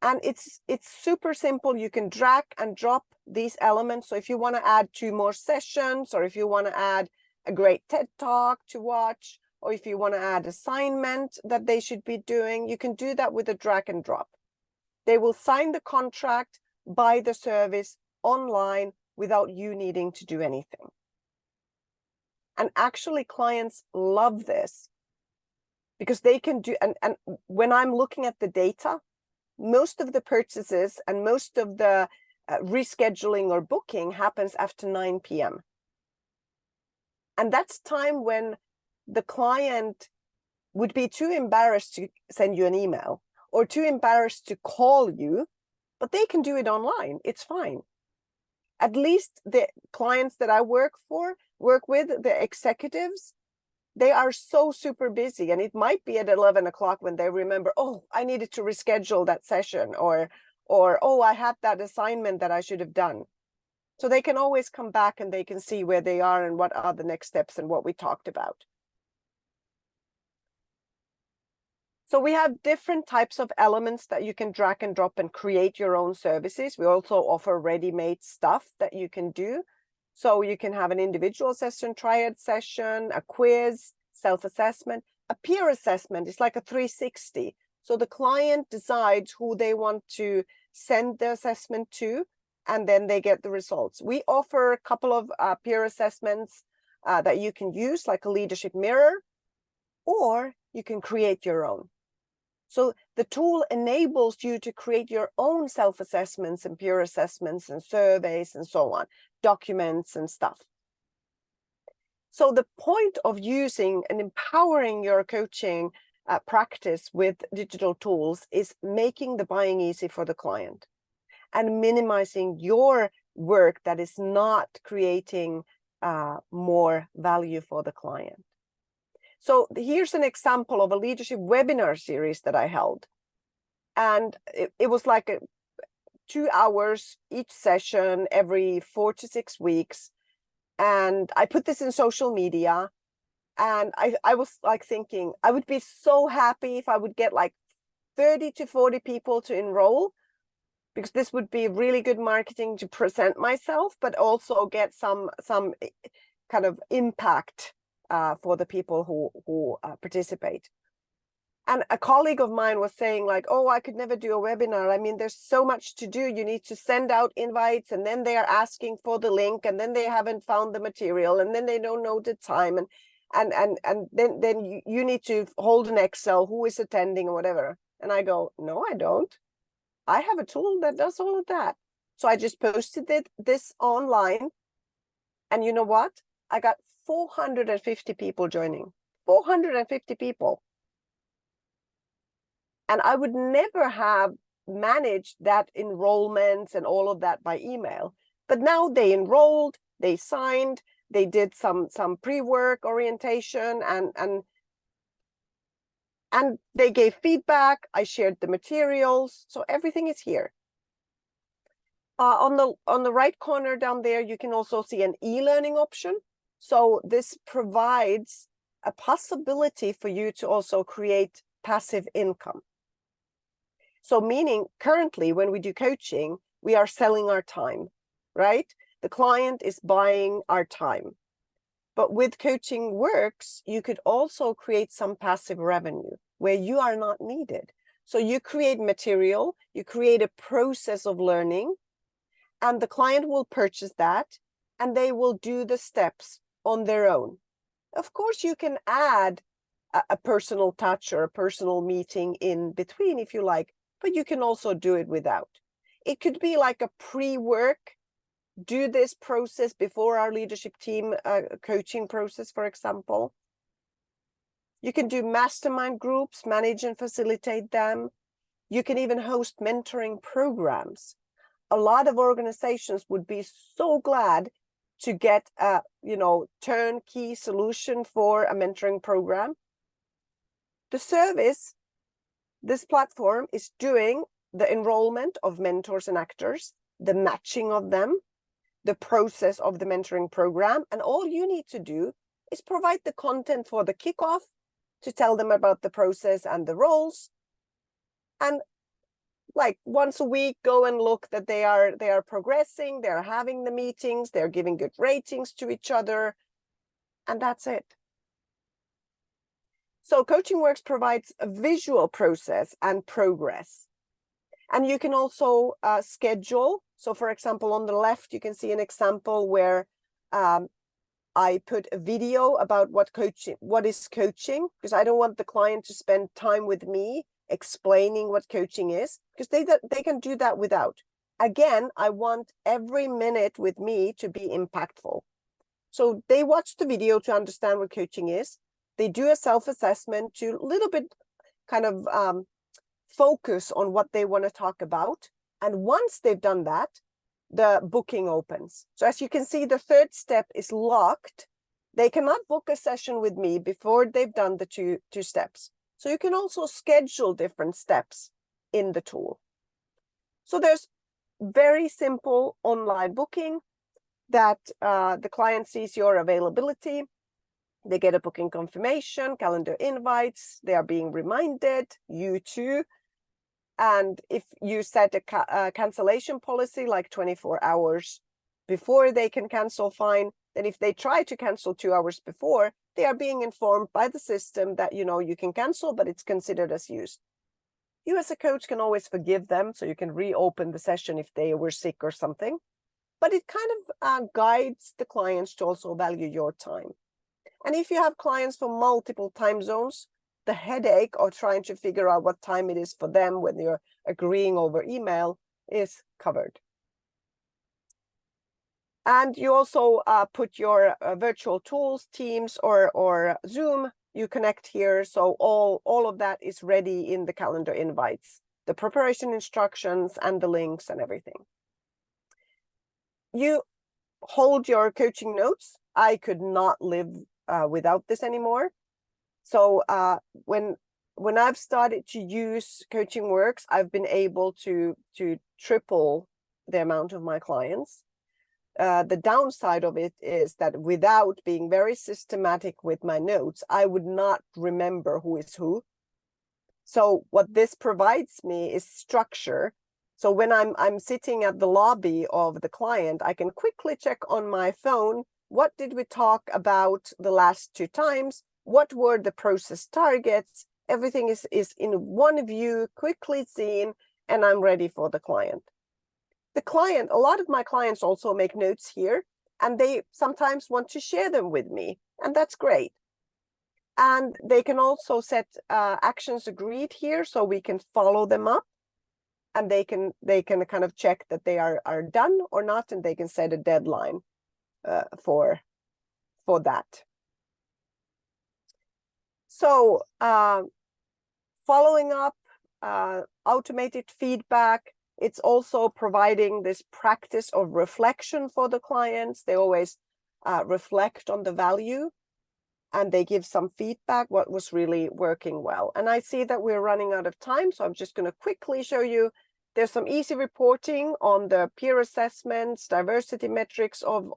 And it's super simple. You can drag and drop these elements. So if you want to add 2 more sessions, or if you want to add a great TED Talk to watch, or if you want to add assignment that they should be doing, you can do that with a drag and drop. They will sign the contract, buy the service online without you needing to do anything. And actually clients love this, because they can do, and when I'm looking at the data, most of the purchases and most of the rescheduling or booking happens after 9 p.m. And that's time when the client would be too embarrassed to send you an email or too embarrassed to call you, but they can do it online. It's fine. At least the clients that I work with, the executives, they are so super busy, and it might be at 11 o'clock when they remember, oh, I needed to reschedule that session, or oh, I had that assignment that I should have done. So they can always come back and they can see where they are and what are the next steps and what we talked about. So we have different types of elements that you can drag and drop and create your own services. We also offer ready-made stuff that you can do. So you can have an individual session, triad session, a quiz, self-assessment. A peer assessment is like a 360. So the client decides who they want to send the assessment to, and then they get the results. We offer a couple of peer assessments that you can use, like a leadership mirror, or you can create your own. So the tool enables you to create your own self-assessments and peer assessments and surveys and so on, documents and stuff. So the point of using and empowering your coaching practice with digital tools is making the buying easy for the client and minimizing your work that is not creating more value for the client. So here's an example of a leadership webinar series that I held. And it was like 2 hours each session every 4 to 6 weeks. And I put this in social media. And I was like thinking, I would be so happy if I would get like 30 to 40 people to enroll, because this would be really good marketing to present myself, but also get some kind of impact for the people who participate. And a colleague of mine was saying like, oh, I could never do a webinar. I mean, there's so much to do. You need to send out invites, and then they are asking for the link, and then they haven't found the material, and then they don't know the time. And then you need to hold an Excel, who is attending or whatever. And I go, no, I don't. I have a tool that does all of that. So I just posted this online. And you know what? I got 450 people joining. 450 people. And I would never have managed that enrollment and all of that by email. But now they enrolled, they signed, they did some pre-work orientation, and they gave feedback. I shared the materials. So everything is here. On the right corner down there, you can also see an e-learning option. So this provides a possibility for you to also create passive income. So meaning currently when we do coaching, we are selling our time, right? The client is buying our time. But with Coaching Works, you could also create some passive revenue where you are not needed. So you create material, you create a process of learning, and the client will purchase that, and they will do the steps on their own. Of course, you can add a personal touch or a personal meeting in between if you like, but you can also do it without. It could be like a pre-work, do this process before our leadership team coaching process, for example. You can do mastermind groups, manage and facilitate them. You can even host mentoring programs. A lot of organizations would be so glad to get a turnkey solution for a mentoring program. The service, this platform is doing the enrollment of mentors and actors, the matching of them, the process of the mentoring program, and all you need to do is provide the content for the kickoff to tell them about the process and the roles, and like once a week go and look that they are progressing, they're having the meetings, they're giving good ratings to each other, and that's it. So Coaching Works provides a visual process and progress. And you can also schedule. So for example, on the left, you can see an example where I put a video about what is coaching, because I don't want the client to spend time with me explaining what coaching is, because they can do that without. again, I want every minute with me to be impactful. So they watch the video to understand what coaching is. They do a self-assessment to a little bit kind of focus on what they want to talk about. And once they've done that, the booking opens. So as you can see, the third step is locked. They cannot book a session with me before they've done the two steps. So you can also schedule different steps in the tool. So there's very simple online booking that the client sees your availability. They get a booking confirmation, calendar invites. They are being reminded, you too. And if you set a cancellation policy like 24 hours before they can cancel, fine. Then if they try to cancel 2 hours before, they are being informed by the system that, you know, you can cancel, but it's considered as used. You as a coach can always forgive them, so you can reopen the session if they were sick or something. But it kind of guides the clients to also value your time. And if you have clients from multiple time zones, the headache of trying to figure out what time it is for them when you're agreeing over email is covered. And you also put your virtual tools, Teams or Zoom, you connect here. So all of that is ready in the calendar invites, the preparation instructions and the links and everything. You hold your coaching notes. I could not live without this anymore. So when I've started to use Coaching Works, I've been able to triple the amount of my clients. The downside of it is that without being very systematic with my notes, I would not remember who is who. So what this provides me is structure. So when I'm sitting at the lobby of the client, I can quickly check on my phone, what did we talk about the last 2 times? What were the process targets? Everything is in one view, quickly seen, and I'm ready for the client. A lot of my clients also make notes here, and they sometimes want to share them with me, and that's great. And they can also set actions agreed here, so we can follow them up, and they can kind of check that they are done or not, and they can set a deadline for that. So following up, automated feedback. It's also providing this practice of reflection for the clients. They always reflect on the value, and they give some feedback, what was really working well. And I see that we're running out of time, so I'm just going to quickly show you. There's some easy reporting on the peer assessments, diversity metrics of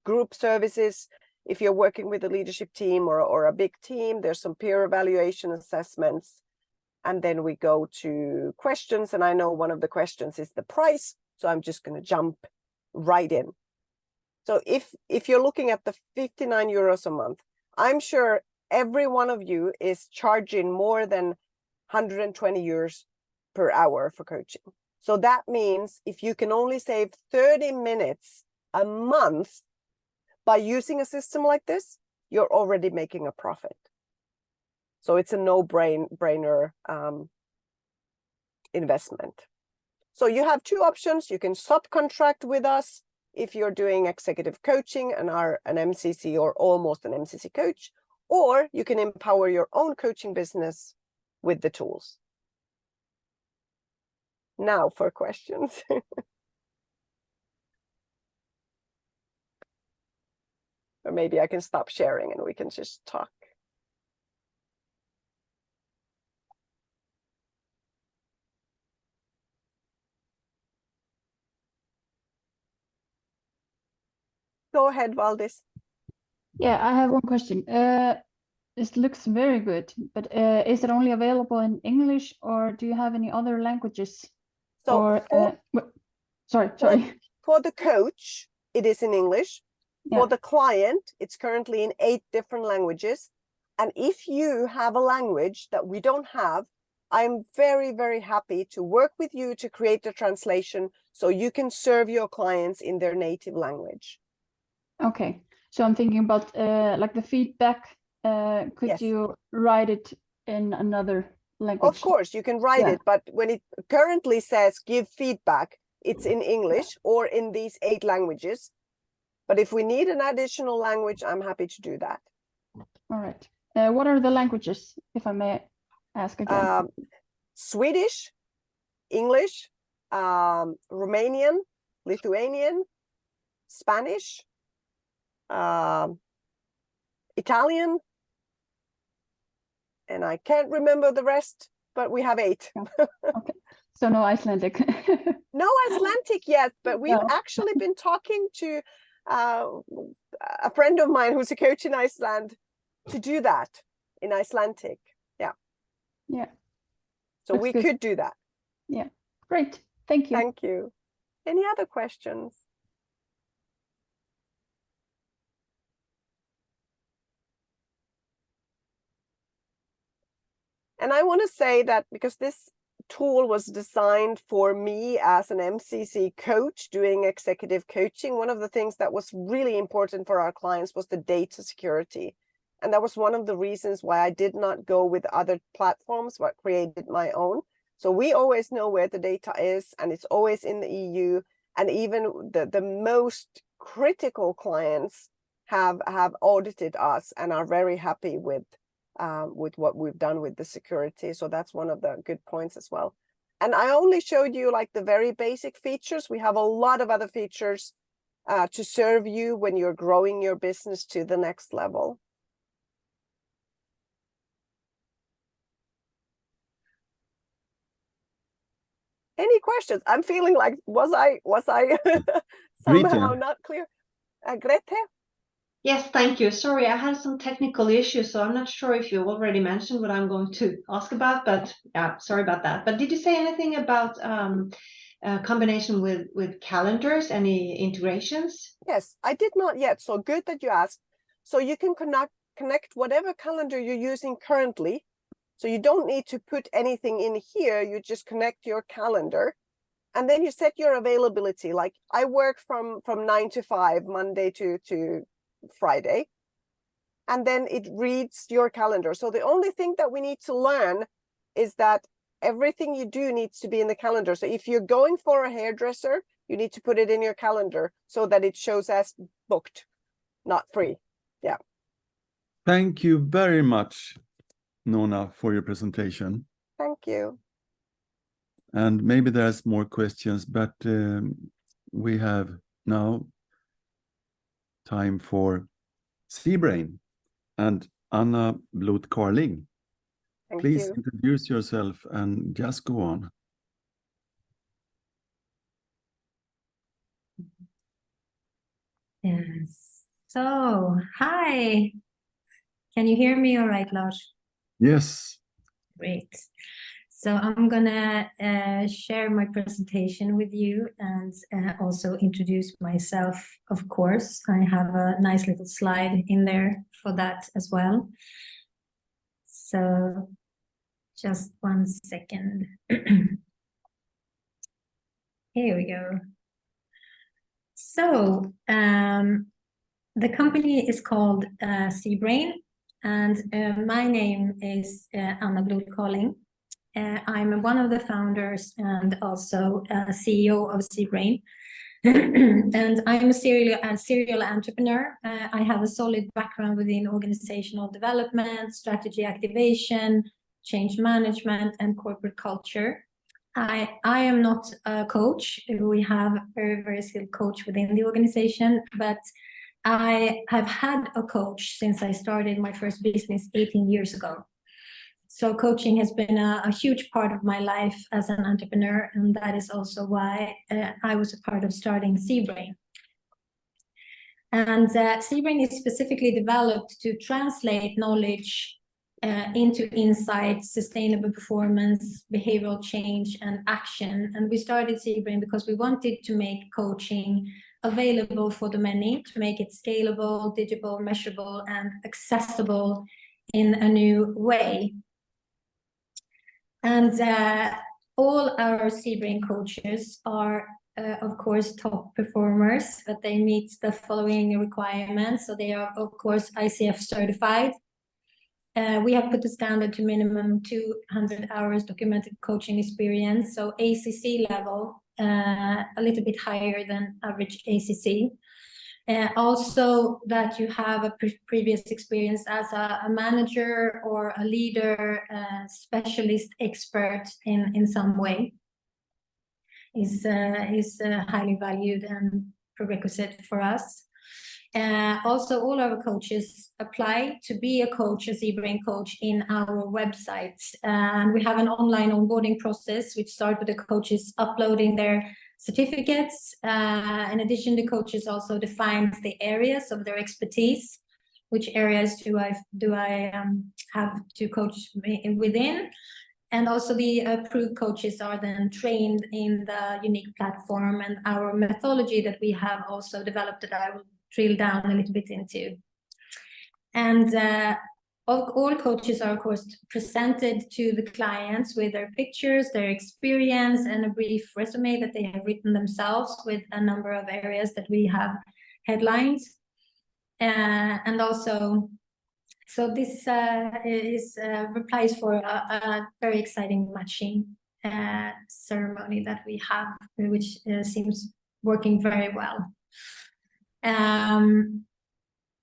group services. If you're working with a leadership team or a big team, there's some peer evaluation assessments. And then we go to questions. And I know one of the questions is the price. So I'm just going to jump right in. So if you're looking at the 59 euros a month, I'm sure every one of you is charging more than 120 euros per hour for coaching. So that means if you can only save 30 minutes a month by using a system like this, you're already making a profit. So it's a no-brainer investment. So you have 2 options. You can subcontract with us if you're doing executive coaching and are an MCC or almost an MCC coach, or you can empower your own coaching business with the tools. Now for questions. Or maybe I can stop sharing and we can just talk. Go ahead, Valdis. Yeah, I have one question. This looks very good, but is it only available in English, or do you have any other languages? So sorry. For the coach, it is in English. Yeah. For the client, it's currently in 8 different languages. And if you have a language that we don't have, I'm very, very happy to work with you to create the translation so you can serve your clients in their native language. Okay, so I'm thinking about like the feedback. Could you write it in another language? Of course, you can write it, but when it currently says give feedback, it's in English or in these 8 languages. But if we need an additional language, I'm happy to do that. All right. What are the languages, if I may ask again? Swedish, English, Romanian, Lithuanian, Spanish, Italian, and I can't remember the rest, but we have 8. Okay. So no Icelandic. No Icelandic yet, but we've actually been talking to a friend of mine who's a coach in Iceland to do that in Icelandic. Yeah. Yeah. So That's we good. could do that. Yeah. Great. Thank you. Thank you. Any other questions? And I want to say that because this tool was designed for me as an MCC coach doing executive coaching, one of the things that was really important for our clients was the data security. And that was one of the reasons why I did not go with other platforms, but created my own. So we always know where the data is, and it's always in the EU. And even the most critical clients have audited us and are very happy with what we've done with the security. So that's one of the good points as well. And I only showed you like the very basic features. We have a lot of other features to serve you when you're growing your business to the next level. Any questions? I'm feeling like, was I somehow not clear? Grete? Yes, thank you. Sorry, I had some technical issues, so I'm not sure if you already mentioned what I'm going to ask about, but yeah, sorry about that. But did you say anything about combination with calendars, any integrations? Yes, I did not yet. So good that you asked. So you can connect whatever calendar you're using currently. So you don't need to put anything in here. You just connect your calendar. And then you set your availability. Like I work from 9 to 5, Monday to Friday. And then it reads your calendar. So the only thing that we need to learn is that everything you do needs to be in the calendar. So if you're going for a hairdresser, you need to put it in your calendar so that it shows as booked, not free. Yeah. Thank you very much, Nona, for your presentation. Thank you. And maybe there's more questions, but we have now time for Seabrain and Anna Bloth-Carling. Please introduce yourself and just go on. Yes. So, hi. Can you hear me all right, Lars? Yes. Great. So I'm gonna share my presentation with you and also introduce myself, of course. I have a nice little slide in there for that as well. So just 1 second. Here we go. So the company is called Seabrain, and my name is Anna Bloth-Carling. I'm one of the founders and also CEO of Seabrain. And I'm a serial entrepreneur. I have a solid background within organizational development, strategy activation, change management, and corporate culture. I am not a coach. We have a very, very skilled coach within the organization, but I have had a coach since I started my first business 18 years ago. So coaching has been a huge part of my life as an entrepreneur, and that is also why I was a part of starting Seabrain. And Seabrain is specifically developed to translate knowledge into insights, sustainable performance, behavioral change, and action. And we started Seabrain because we wanted to make coaching available for the many, to make it scalable, digital, measurable, and accessible in a new way. And all our Seabrain coaches are, of course, top performers, but they meet the following requirements. So they are, of course, ICF certified. We have put the standard to minimum 200 hours documented coaching experience. So ACC level a little bit higher than average ACC. Also that you have a previous experience as a manager or a leader, specialist, expert in some way is highly valued and prerequisite for us. Also, all our coaches apply to be a coach, a ZBrain coach, in our website. And we have an online onboarding process, which starts with the coaches uploading their certificates. In addition, the coaches also define the areas of their expertise. Which areas do I have to coach within? And also the approved coaches are then trained in the unique platform and our methodology that we have also developed that I will drill down a little bit into. And all coaches are, of course, presented to the clients with their pictures, their experience, and a brief resume that they have written themselves with a number of areas that we have headlined. And also, so this replies for a very exciting matching ceremony that we have, which seems working very well.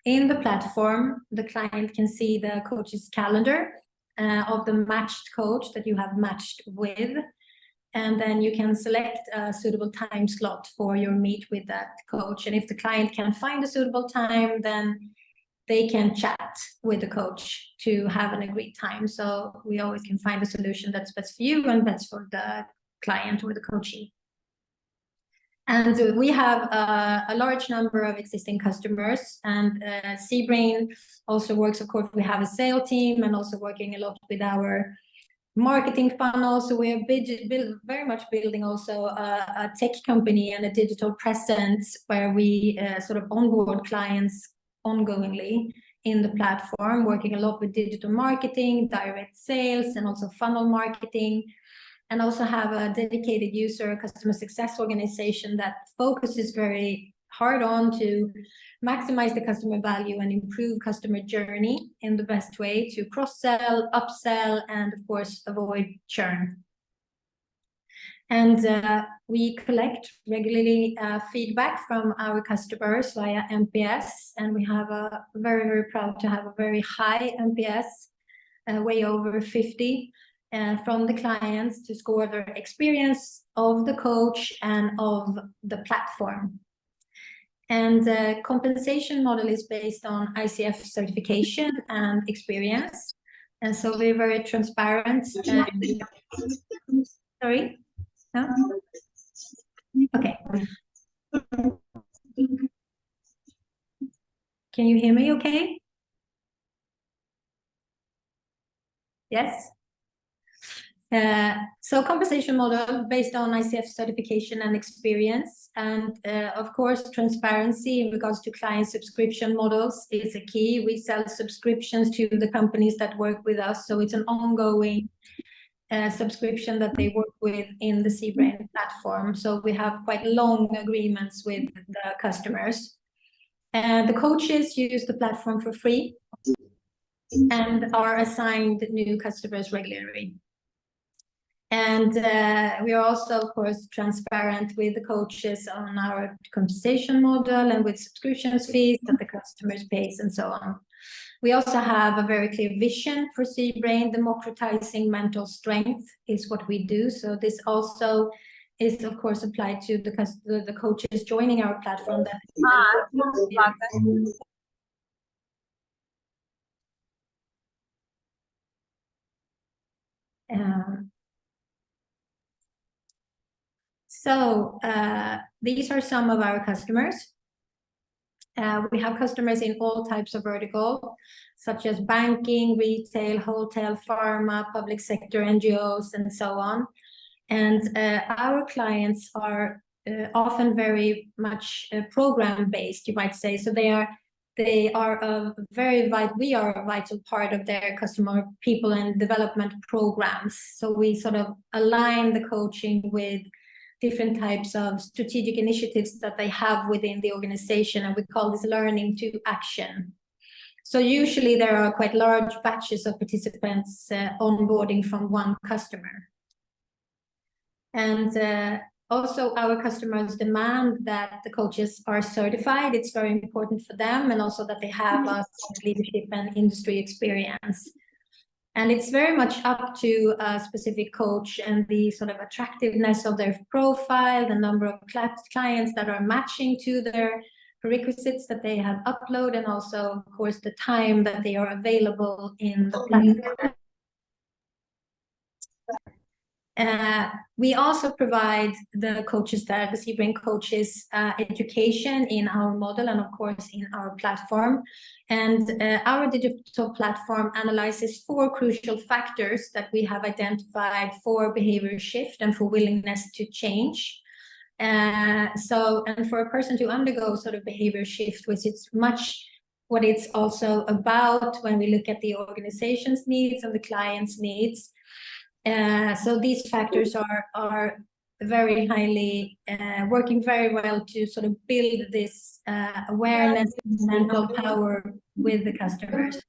In the platform, the client can see the coach's calendar of the matched coach that you have matched with. And then you can select a suitable time slot for your meet with that coach. And if the client can find a suitable time, then they can chat with the coach to have an agreed time. So we always can find a solution that's best for you and best for the client or the coachee. And we have a large number of existing customers, and ZBrain also works, of course, we have a sales team and also working a lot with our marketing funnel. So we are very much building also a tech company and a digital presence where we sort of onboard clients ongoingly in the platform, working a lot with digital marketing, direct sales, and also funnel marketing. And also have a dedicated user customer success organization that focuses very hard on to maximize the customer value and improve customer journey in the best way to cross-sell, upsell, and of course, avoid churn. And we collect regularly feedback from our customers via NPS, and we have a very, very proud to have a very high NPS, way over 50. From the clients to score their experience of the coach and of the platform. And the compensation model is based on ICF certification and experience. And so we're very transparent. Sorry? No? Okay. Can you hear me okay? Yes? So compensation model based on ICF certification and experience, and of course transparency in regards to client subscription models is a key. We sell subscriptions to the companies that work with us, so it's an ongoing subscription that they work with in the ZBrain platform. So we have quite long agreements with the customers. The coaches use the platform for free and are assigned new customers regularly. And we are also, of course, transparent with the coaches on our compensation model and with subscriptions fees that the customers pay and so on. We also have a very clear vision for ZBrain. Democratizing mental strength is what we do. So this also is, of course, applied to the coaches joining our platform. So these are some of our customers. We have customers in all types of vertical, such as banking, retail, hotel, pharma, public sector, NGOs, and so on. And our clients are often very much program-based, you might say. So we are a vital part of their customer people and development programs. So we sort of align the coaching with different types of strategic initiatives that they have within the organization, and we call this learning to action. So usually there are quite large batches of participants onboarding from one customer. And Also, our customers demand that the coaches are certified. It's very important for them, and also that they have a leadership and industry experience. And it's very much up to a specific coach and the sort of attractiveness of their profile, the number of clients that are matching to their prerequisites that they have uploaded, and also, of course, the time that they are available in the platform. We also provide the coaches, the CBrain coaches, education in our model and of course in our platform. And our digital platform analyzes 4 crucial factors that we have identified for behavior shift and for willingness to change. And for a person to undergo sort of behavior shift, which is much what it's also about when we look at the organization's needs and the client's needs. So these factors are very highly working very well to sort of build this awareness and mental power with the customers.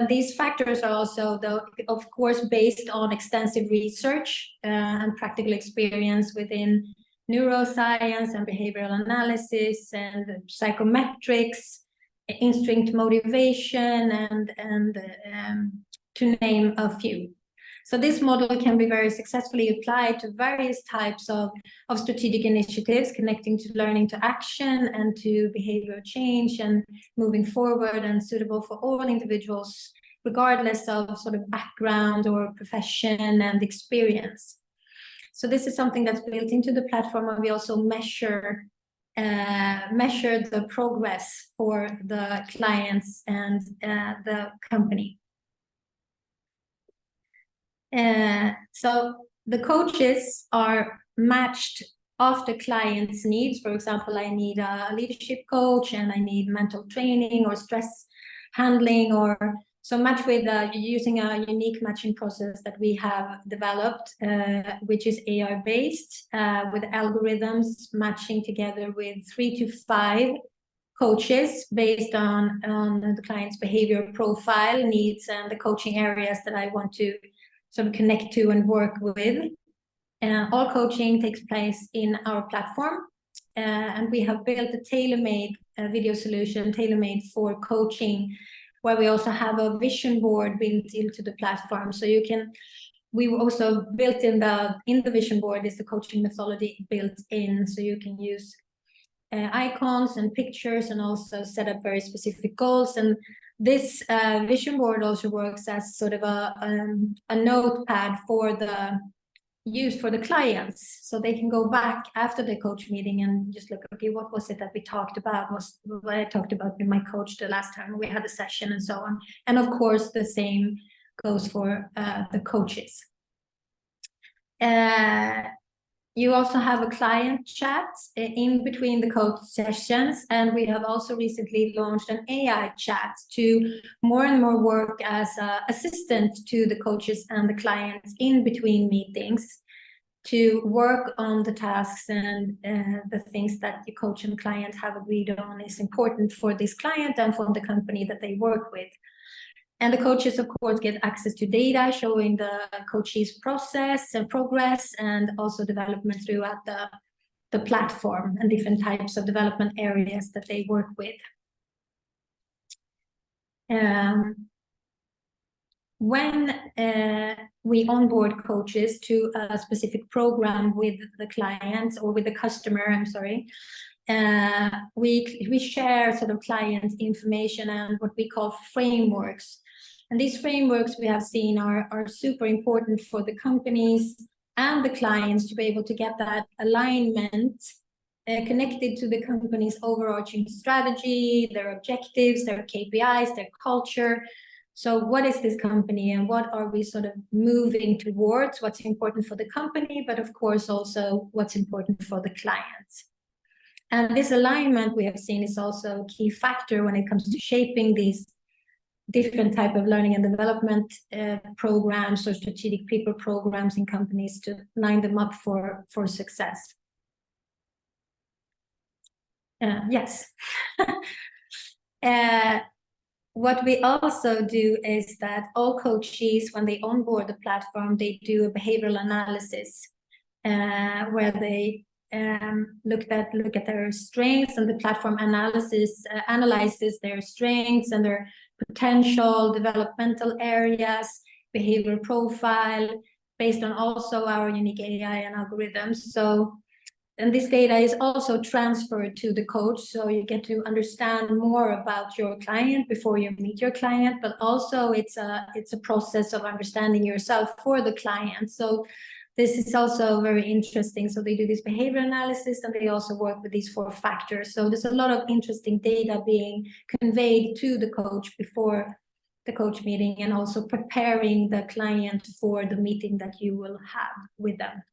These factors are also, of course, based on extensive research and practical experience within neuroscience and behavioral analysis and psychometrics, instinct motivation, and to name a few. So this model can be very successfully applied to various types of strategic initiatives connecting to learning to action and to behavior change and moving forward, and suitable for all individuals, regardless of sort of background or profession and experience. So this is something that's built into the platform, and we also measure the progress for the clients and the company. So the coaches are matched off the client's needs. For example, I need a leadership coach and I need mental training or stress handling, or so match with using a unique matching process that we have developed, which is AI-based, with algorithms matching together with 3 to 5 coaches based on the client's behavior profile, needs, and the coaching areas that I want to sort of connect to and work with. All coaching takes place in our platform, and we have built a tailor-made video solution, tailor-made for coaching, where we also have a vision board built into the platform. So you can, we also built in the vision board is the coaching methodology built in, so you can use icons and pictures and also set up very specific goals. And this vision board also works as sort of a notepad for the use for the clients, so they can go back after the coach meeting and just look, okay, what was it that we talked about? Was what I talked about with my coach the last time we had a session, and so on. And of course, the same goes for the coaches. You also have a client chat in between the coach sessions, and we have also recently launched an AI chat to more and more work as an assistant to the coaches and the clients in between meetings, to work on the tasks and the things that the coach and client have agreed on is important for this client and for the company that they work with. And the coaches, of course, get access to data showing the coachee's process and progress, and also development throughout the platform and different types of development areas that they work with. When we onboard coaches to a specific program with the clients or with the customer, we share sort of client information and what we call frameworks. And these frameworks we have seen are super important for the companies and the clients to be able to get that alignment connected to the company's overarching strategy, their objectives, their KPIs, their culture. So what is this company and what are we sort of moving towards? What's important for the company, but of course also what's important for the clients. And this alignment we have seen is also a key factor when it comes to shaping these different type of learning and development programs or strategic people programs in companies to line them up for success. Yes. what we also do is that all coaches, when they onboard the platform, they do a behavioral analysis where they look at their strengths, and the platform analyzes their strengths and their potential developmental areas, behavior profile, based on also our unique AI and algorithms. So, and this data is also transferred to the coach, so you get to understand more about your client before you meet your client, but also it's a process of understanding yourself for the client. So this is also very interesting. So they do this behavior analysis, and they also work with these 4 factors. So there's a lot of interesting data being conveyed to the coach before the coach meeting, and also preparing the client for the meeting that you will have with them.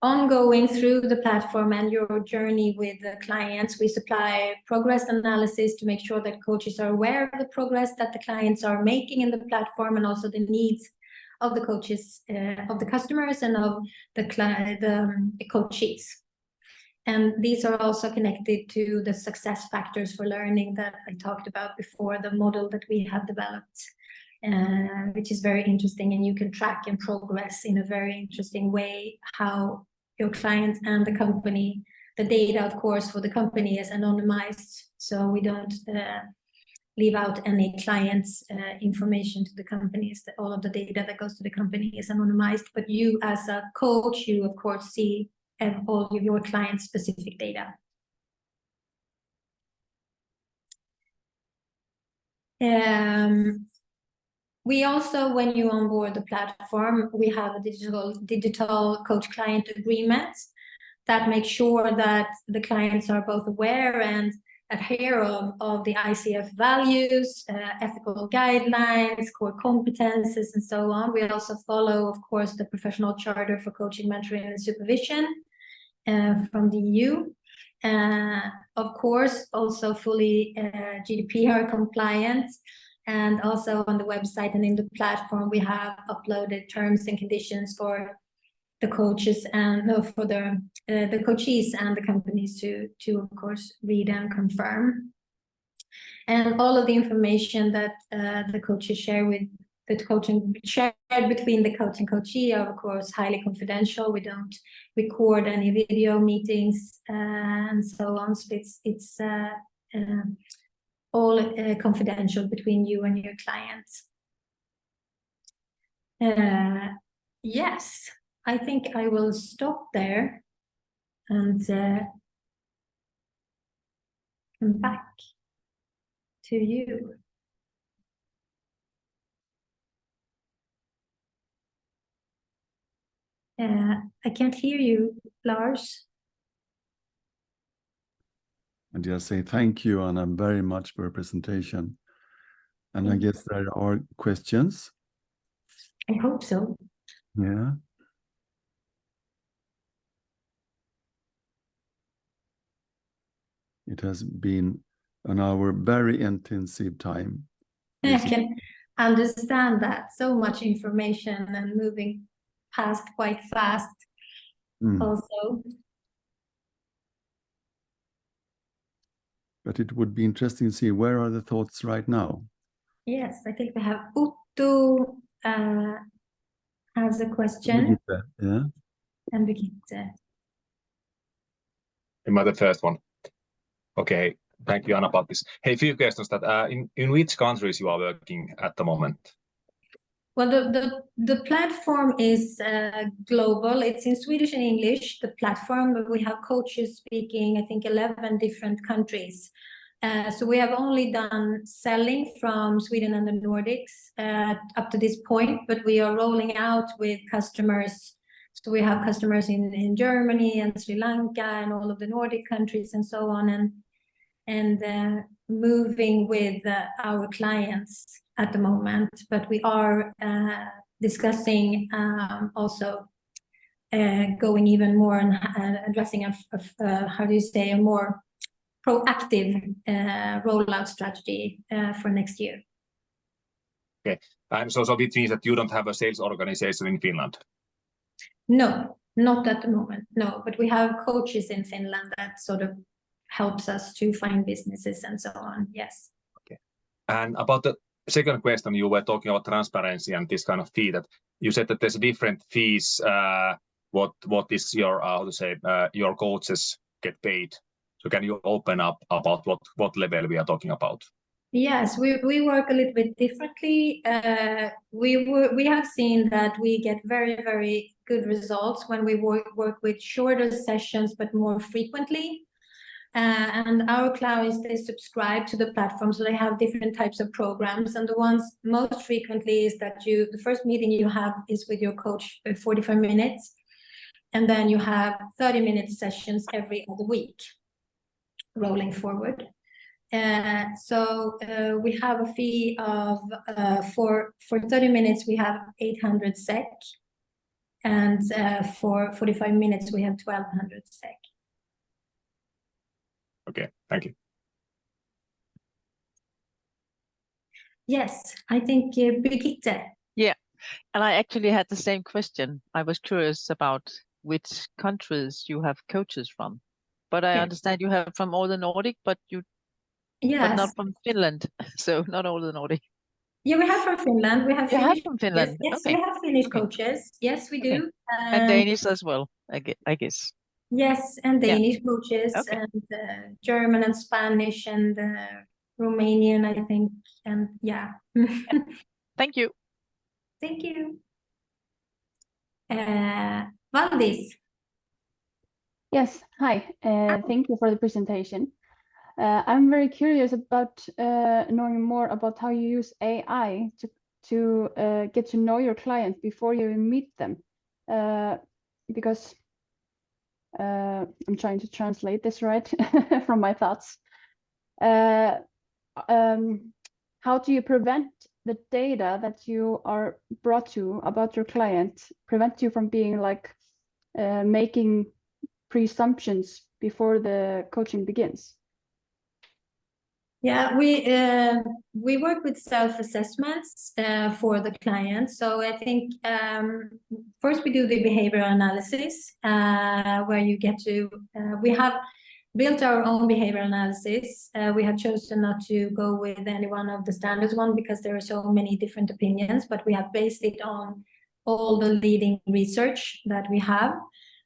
Ongoing through the platform and your journey with the clients, we supply progress analysis to make sure that coaches are aware of the progress that the clients are making in the platform, and also the needs of the coaches, of the customers, and of the coaches. And these are also connected to the success factors for learning that I talked about before, the model that we have developed, which is very interesting, and you can track and progress in a very interesting way how your clients and the company, the data, of course, for the company is anonymized, so we don't leave out any clients' information to the companies. That all of the data that goes to the company is anonymized, but you as a coach, you of course see all of your client specific data. We also, when you onboard the platform, we have a digital coach client agreement that makes sure that the clients are both aware and adhere of the ICF values, ethical guidelines, core competences, and so on. We also follow, of course, the professional charter for coaching, mentoring, and supervision from the EU. Of course, also fully GDPR compliant. And also on the website and in the platform, we have uploaded terms and conditions for the coaches and for the coachees and the companies to of course read and confirm. And all of the information that the coaches share with the coaching shared between the coach and coachee are of course highly confidential. We don't record any video meetings and so on. So it's all confidential between you and your clients. Yes, I think I will stop there and come back to you. I can't hear you, Lars. And just say thank you, Anna, very much for your presentation. And I guess there are questions. I hope so. Yeah. It has been an hour, very intensive time. I can understand that. So much information and moving past quite fast also. But it would be interesting to see where are the thoughts right now. Yes, I think we have Otto has a question. Birgitte, yeah. And Birgitte. Am I the first one? Okay, thank you, Anna, about this. Hey, few questions that in which countries you are working at the moment? Well, the platform is global. It's in Swedish and English, the platform, but we have coaches speaking, I think, 11 different countries. So we have only done selling from Sweden and the Nordics up to this point, but we are rolling out with customers. So we have customers in Germany and Sri Lanka and all of the Nordic countries and so on, and moving with our clients at the moment. But we are discussing also going even more and addressing how do you say, a more proactive rollout strategy for next year. Okay, so it means that you don't have a sales organization in Finland? No, not at the moment, no. But we have coaches in Finland that sort of helps us to find businesses and so on. Yes. Okay. And about the second question, you were talking about transparency and this kind of fee. That you said that there's different fees. What is your how to say your coaches get paid? So can you open up about what level we are talking about? Yes, we work a little bit differently. We have seen that we get very good results when we work with shorter sessions but more frequently. And our clients, they subscribe to the platform, so they have different types of programs. And the ones most frequently is that the first meeting you have is with your coach 45 minutes, and then you have 30-minute sessions every other week, rolling forward. So we have a fee of for 30 minutes we have 800 SEK, and for 45 minutes we have 1200 SEK. Okay, thank you. Yes, I think Brigitte. Yeah, and I actually had the same question. I was curious about which countries you have coaches from, but I understand you have from all the Nordic, but not from Finland. So not all the Nordic. Yeah, we have from Finland. We have you Finnish have from Finland. Yes, Okay. we have Finnish coaches. Yes, we do. And Danish as well, I guess. Yes, and Danish coaches, Okay. and German and Spanish and Romanian, I think, and yeah. Thank you. Thank you. Valdis. Yes, hi. Thank you for the presentation. I'm very curious about knowing more about how you use AI to get to know your client before you meet them, because I'm trying to translate this right from my thoughts. How do you prevent the data that you are brought to about your client prevent you from being like making presumptions before the coaching begins? Yeah, we work with self-assessments for the client. So I think first we do the behavioral analysis where you get to, we have built our own behavioral analysis. We have chosen not to go with any one of the standards one because there are so many different opinions, but we have based it on all the leading research that we have.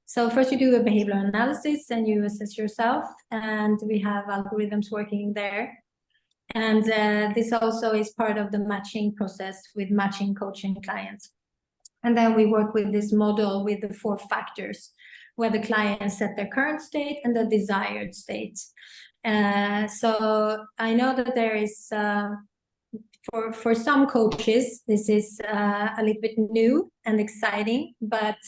So first you do a behavioral analysis and you assess yourself, and we have algorithms working there. And this also is part of the matching process with matching coaching clients. And then we work with this model with the 4 factors where the clients set their current state and the desired state. So I know that there is, for some coaches, this is a little bit new and exciting, but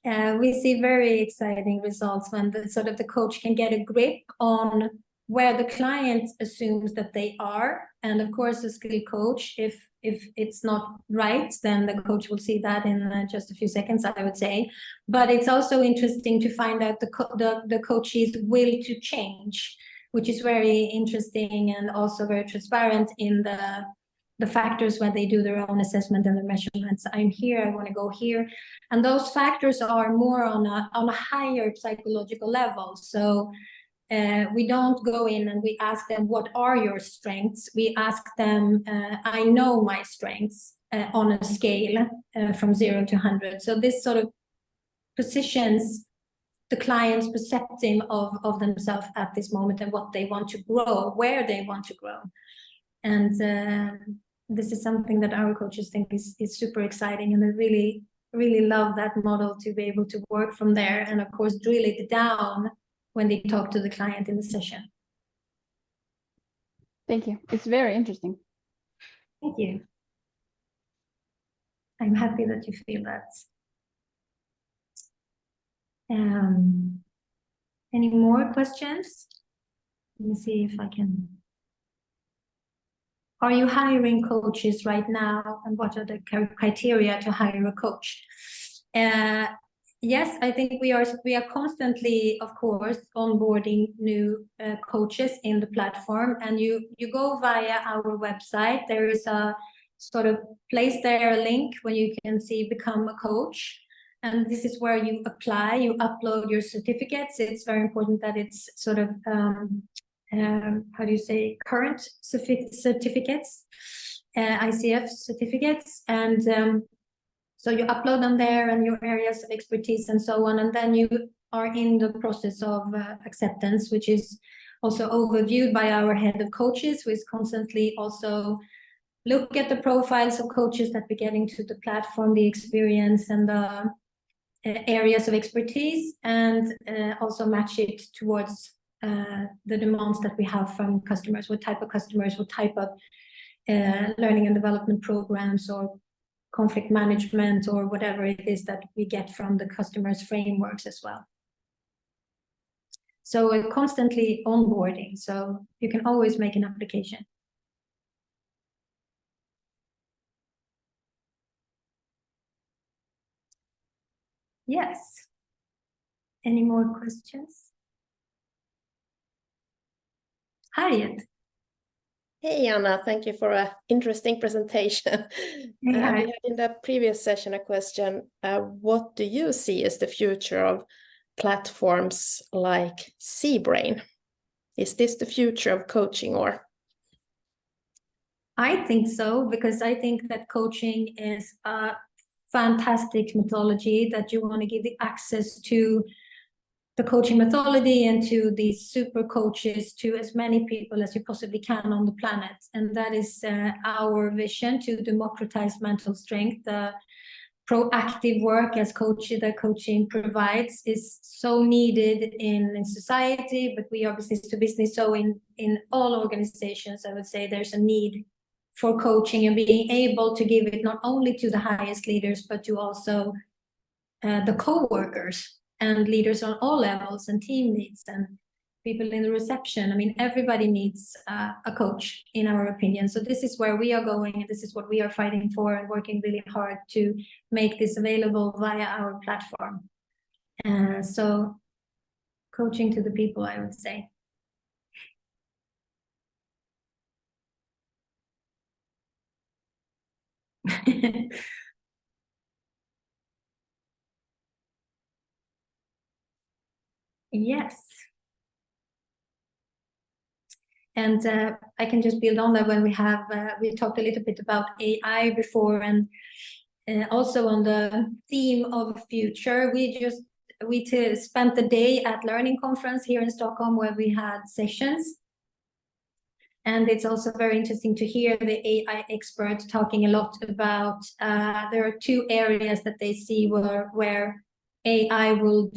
we see very exciting results when the coach can get a grip on where the client assumes that they are. And of course, a skilled coach, if it's not right, then the coach will see that in just a few seconds, I would say. But it's also interesting to find out the coach's will to change, which is very interesting and also very transparent in the factors when they do their own assessment and the measurements. I'm here, I want to go here. And those factors are more on a higher psychological level. So we don't go in and we ask them, what are your strengths? We ask them, I know my strengths on a scale from 0 to 100. So this sort of positions the client's perception of themselves at this moment and what they want to grow, where they want to grow. And this is something that our coaches think is super exciting, and they really love that model to be able to work from there and of course drill it down when they talk to the client in the session. Thank you. It's very interesting. Thank you. I'm happy that you feel that. Any more questions? Let me see if I can. Are you hiring coaches right now, and what are the criteria to hire a coach? Yes, I think we are constantly, of course, onboarding new coaches in the platform, and you go via our website. There is a sort of place there, a link where you can see become a coach, and this is where you apply, you upload your certificates. It's very important that it's sort of, how do you say, current certificates, ICF certificates. And so you upload them there and your areas of expertise and so on. And then you are in the process of acceptance, which is also overviewed by our head of coaches, who is constantly also look at the profiles of coaches that we get into the platform, the experience and the areas of expertise, and also match it towards the demands that we have from customers, what type of customers, what type of learning and development programs or conflict management or whatever it is that we get from the customers' frameworks as well. So we're constantly onboarding, so you can always make an application. Yes. Any more questions? Harriet. Hey, Anna, thank you for an interesting presentation. We had in the previous session a question, what do you see as the future of platforms like ZBrain? Is this the future of coaching or? I think so, because I think that coaching is a fantastic methodology that you want to give the access to the coaching methodology and to these super coaches to as many people as you possibly can on the planet. And that is our vision, to democratize mental strength. The proactive work as coaching provides is so needed in society, but we are business to business. So in all organizations, I would say there's a need for coaching and being able to give it not only to the highest leaders, but to also the co-workers and leaders on all levels and team leads and people in the reception. I mean, everybody needs a coach, in our opinion. So this is where we are going, and this is what we are fighting for and working really hard to make this available via our platform. So coaching to the people, I would say. Yes. And I can just build on that when we have, we talked a little bit about AI before, and also on the theme of future, we spent the day at Learning Conference here in Stockholm where we had sessions. And it's also very interesting to hear the AI expert talking a lot about, there are two areas that they see where AI will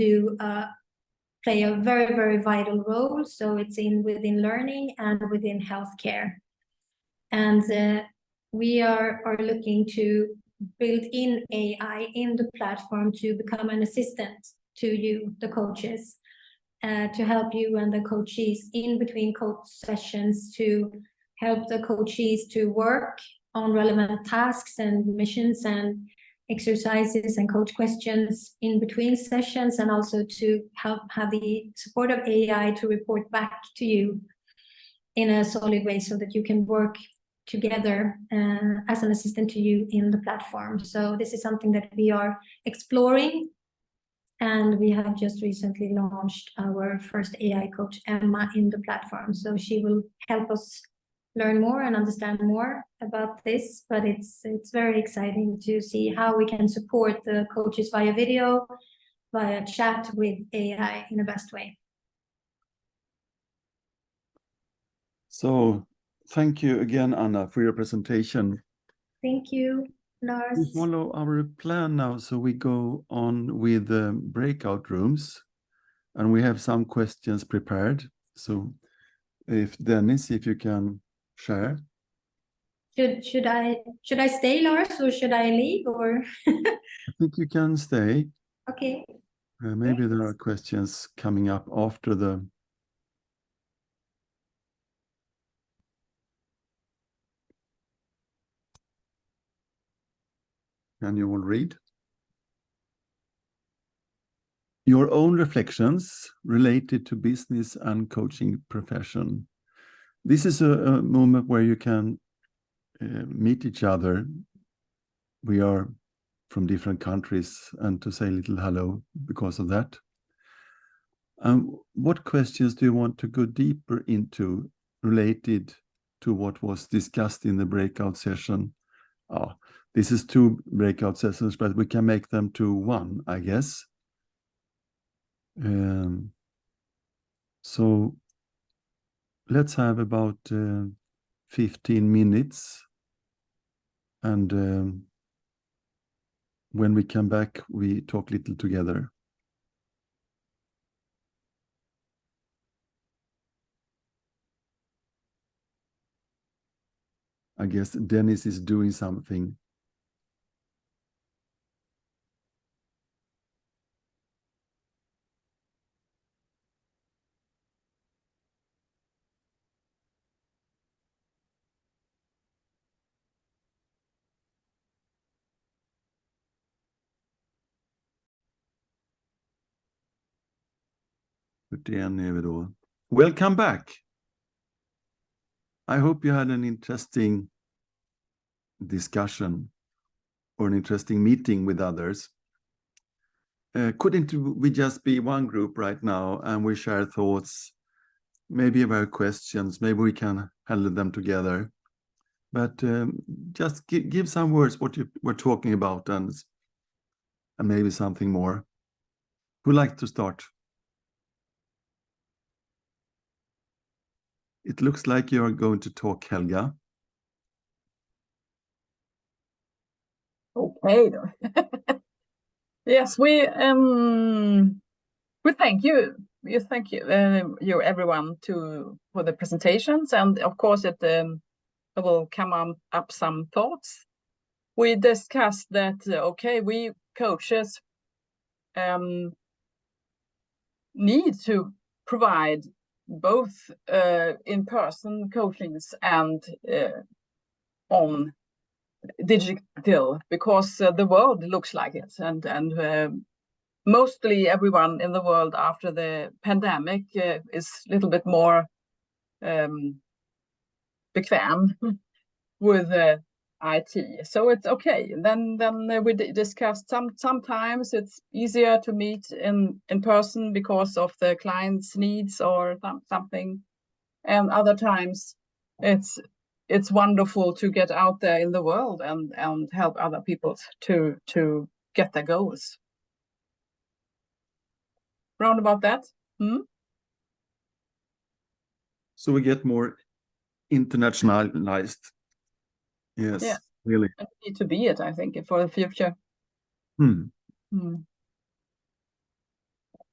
play a very, very vital role. So it's within learning and within healthcare. And we are looking to build in AI in the platform to become an assistant to you, the coaches, to help you and the coaches in between coach sessions, to help the coaches to work on relevant tasks and missions and exercises and coach questions in between sessions, and also to help have the support of AI to report back to you in a solid way so that you can work together as an assistant to you in the platform. So this is something that we are exploring, and we have just recently launched our first AI coach, Emma, in the platform. So she will help us learn more and understand more about this, but it's very exciting to see how we can support the coaches via video, via chat with AI in the best way. So thank you again, Anna, for your presentation. Thank you, Lars. We follow our plan now, so we go on with the breakout rooms, and we have some questions prepared. So if Dennis, if you can share. Should I stay, Lars, or should I leave, or? I think you can stay. Okay. Maybe there are questions coming up after the. Can you all read? Your own reflections related to business and coaching profession. This is a moment where you can meet each other. We are from different countries and to say a little hello because of that. What questions do you want to go deeper into related to what was discussed in the breakout session? This is 2 breakout sessions, but we can make them to 1, I guess. So let's have about 15 minutes. And when we come back, we talk a little together. I guess Dennis is doing something. Welcome back. I hope you had an interesting discussion or an interesting meeting with others. Couldn't we just be one group right now and we share thoughts, maybe about questions, maybe we can handle them together. But just give some words what you were talking about and maybe something more. Who'd like to start? It looks like you're going to talk, Helga. Okay. Yes, we thank you. We thank you, you everyone, for the presentations, and of course it will come up some thoughts. We discussed that okay, we coaches need to provide both in-person coachings and on digital, because the world looks like it, and mostly everyone in the world after the pandemic is a little bit more bekväm with IT, so it's okay. Then we discussed sometimes it's easier to meet in person because of the client's needs or something, and other times it's wonderful to get out there in the world and help other people to get their goals. Round about that. So we get more internationalized. Yes, yeah. Really. And we need to be it, I think, for the future.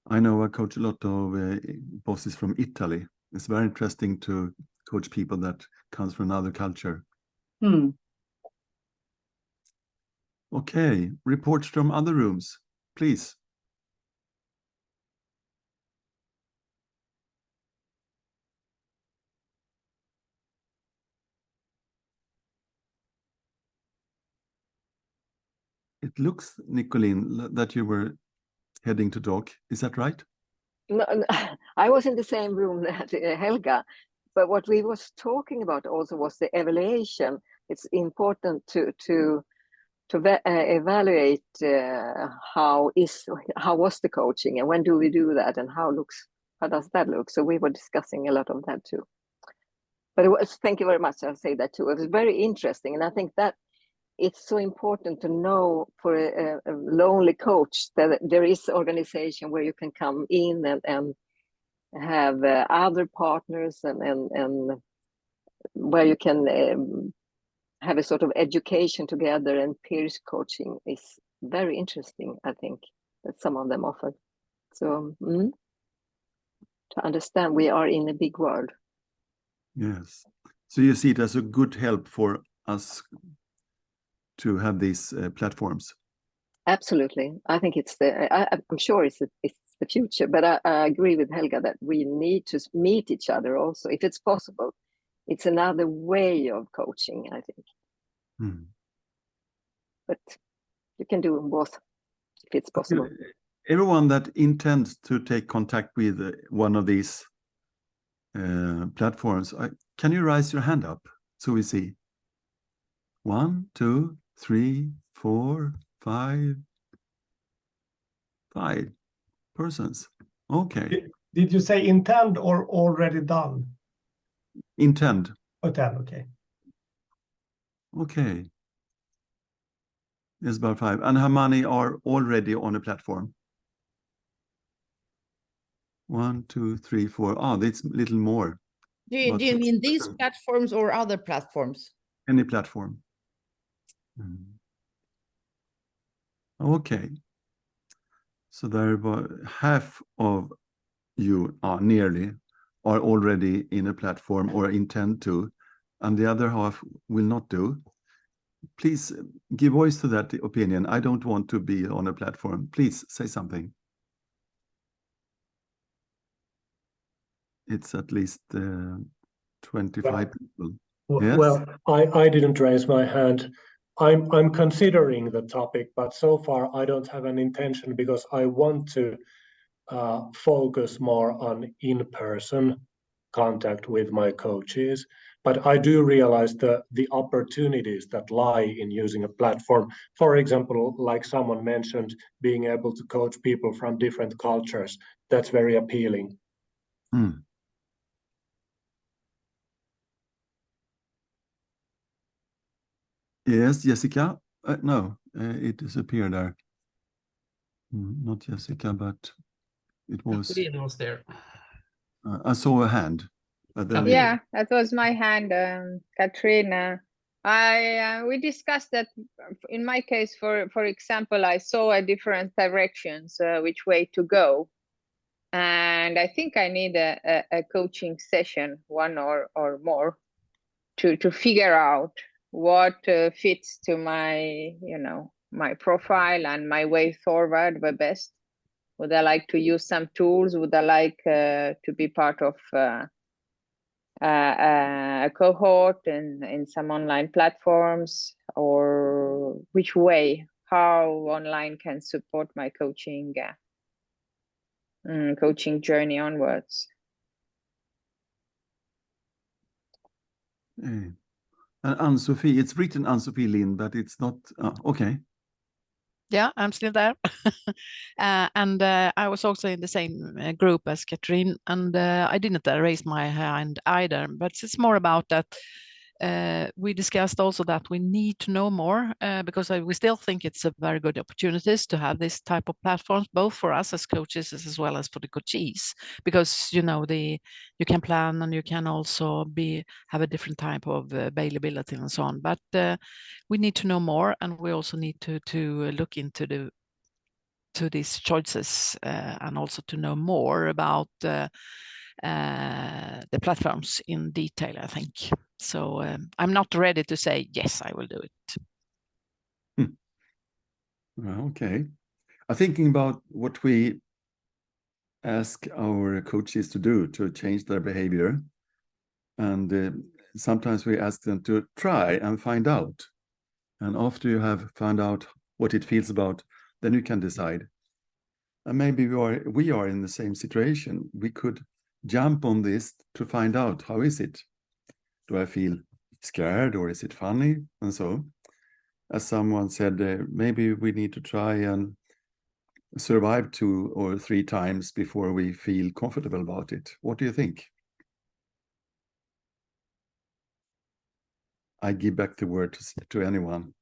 I know I coach a lot of bosses from Italy. It's very interesting to coach people that comes from another culture. Okay, reports from other rooms, please. It looks, Nicolene, that you were heading to talk. Is that right? No, I was in the same room as Helga, but what we was talking about also was the evaluation. It's important to evaluate how was the coaching and when do we do that and how does that look. So we were discussing a lot of that too. But thank you very much. I'll say that too. It was very interesting, and I think that it's so important to know for a lonely coach that there is organization where you can come in and have other partners and where you can have a sort of education together, and peers coaching is very interesting, I think, that some of them offer. So to understand we are in a big world. Yes. So you see it as a good help for us to have these platforms. Absolutely. I think it's I'm sure it's the future, but I agree with Helga that we need to meet each other also, if it's possible. It's another way of coaching, I think. But you can do both if it's possible. Everyone that intends to take contact with one of these platforms, can you raise your hand up so we see? 1, 2, 3, 4, 5 persons. Okay. Did you say intend or already done? Intend. Intend, okay. Okay. It's about 5. And how many are already on a platform? 1, 2, 3, 4. Oh, that's a little more. Do you mean these platforms or other platforms? Any platform. Okay. So there about half of you are nearly are already in a platform or intend to, and the other half will not do. Please give voice to that opinion. I don't want to be on a platform. Please say something. It's at least 25 people. Yes? Well, I didn't raise my hand. I'm considering the topic, but so far I don't have an intention because I want to focus more on in-person contact with my coaches. But I do realize the opportunities that lie in using a platform. For example, like someone mentioned, being able to coach people from different cultures. That's very appealing. Yes, Jessica? No, it disappeared there. Not Jessica, but it was... Katrina was there. I saw a hand. But then Yeah, that was my hand, Katrina. We discussed that in my case, for example, I saw a different directions, which way to go. And I think I need a coaching session, one or more, to figure out what fits to my, my profile and my way forward the best. Would I like to use some tools? Would I like to be part of a cohort in some online platforms, or which way, how online can support my coaching journey onwards? And Ann-Sophie, it's written Ann-Sophie Lind, but it's not, okay. Yeah, I'm still there. And I was also in the same group as Katrine, and I didn't raise my hand either, but it's more about that we discussed also that we need to know more because we still think it's a very good opportunities to have this type of platforms, both for us as coaches as well as for the coachees, because you can plan and you can also have a different type of availability and so on. But we need to know more, and we also need to look into these choices and also to know more about the platforms in detail, I think. So I'm not ready to say, yes, I will do it. Well, okay. I'm thinking about what we ask our coaches to do to change their behavior. And sometimes we ask them to try and find out. And after you have found out what it feels about, then you can decide. And maybe we are in the same situation. We could jump on this to find out, how is it? Do I feel scared, or is it funny? And so, as someone said, maybe we need to try and survive 2 or 3 times before we feel comfortable about it. What do you think? I give back the word to anyone.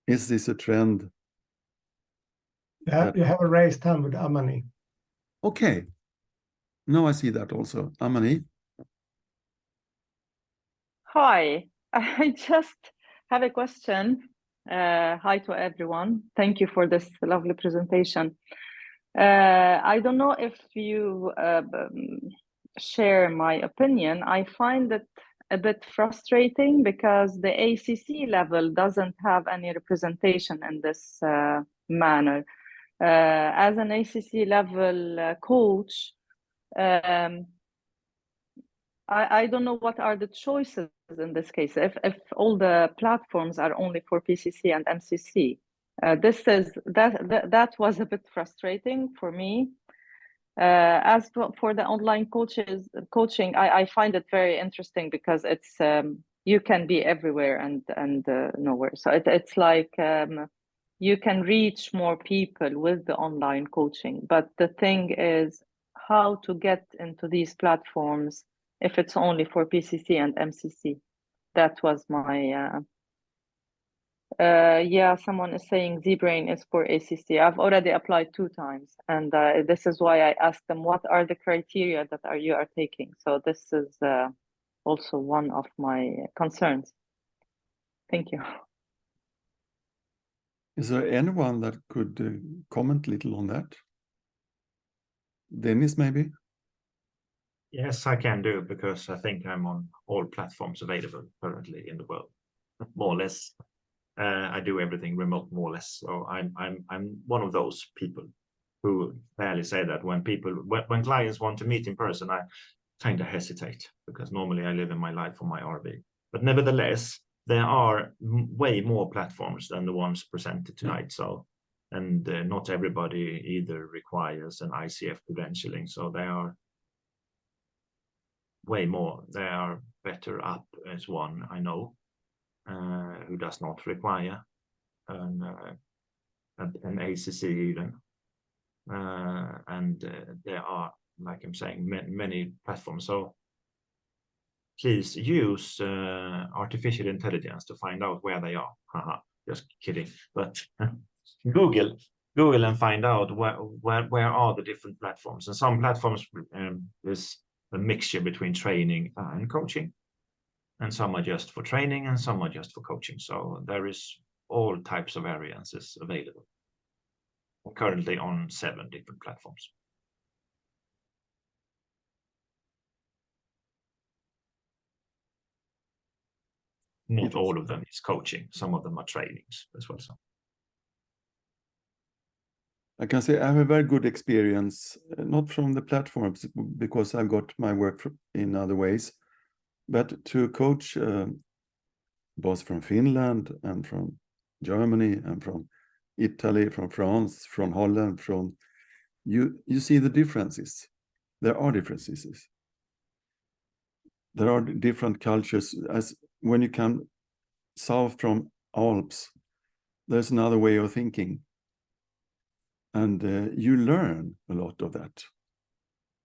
Is this a trend? You have a raised hand with Amani. Okay. Now I see that also. Amani? Hi, I just have a question. Hi to everyone. Thank you for this lovely presentation. I don't know if you share my opinion. I find it a bit frustrating because the ACC level doesn't have any representation in this manner. As an ACC level coach, I don't know what are the choices in this case. If all the platforms are only for PCC and MCC, that was a bit frustrating for me. As for the online coaching, I find it very interesting because it's you can be everywhere and nowhere. So it's like you can reach more people with the online coaching. But the thing is how to get into these platforms if it's only for PCC and MCC. That was my yeah, someone is saying ZBrain is for ACC. I've already applied 2 times, and this is why I asked them what are the criteria that you are taking. So this is also one of my concerns. Thank you. Is there anyone that could comment a little on that? Dennis, maybe? Yes, I can do, because I think I'm on all platforms available currently in the world, more or less. I do everything remote, more or less. So I'm one of those people who barely say that when clients want to meet in person, I kind of hesitate, because normally I live in my life on my RV. But nevertheless, there are way more platforms than the ones presented tonight. So, and not everybody either requires an ICF credentialing. So they are way more. They are better up as one I know, who does not require an ACC even. And there are, like I'm saying, many platforms. So please use artificial intelligence to find out where they are. Haha, just kidding. But Google and find out where are the different platforms. And some platforms is a mixture between training and coaching. And some are just for training and some are just for coaching. So there is all types of variances available. I'm currently on 7 different platforms. Not all of them is coaching. Some of them are trainings as well. So I can say I have a very good experience, not from the platforms, because I've got my work in other ways, but to coach both from Finland and from Germany and from Italy, from France, from Holland, from you see the differences. There are differences. There are different cultures. As when you come south from Alps, there's another way of thinking. And you learn a lot of that.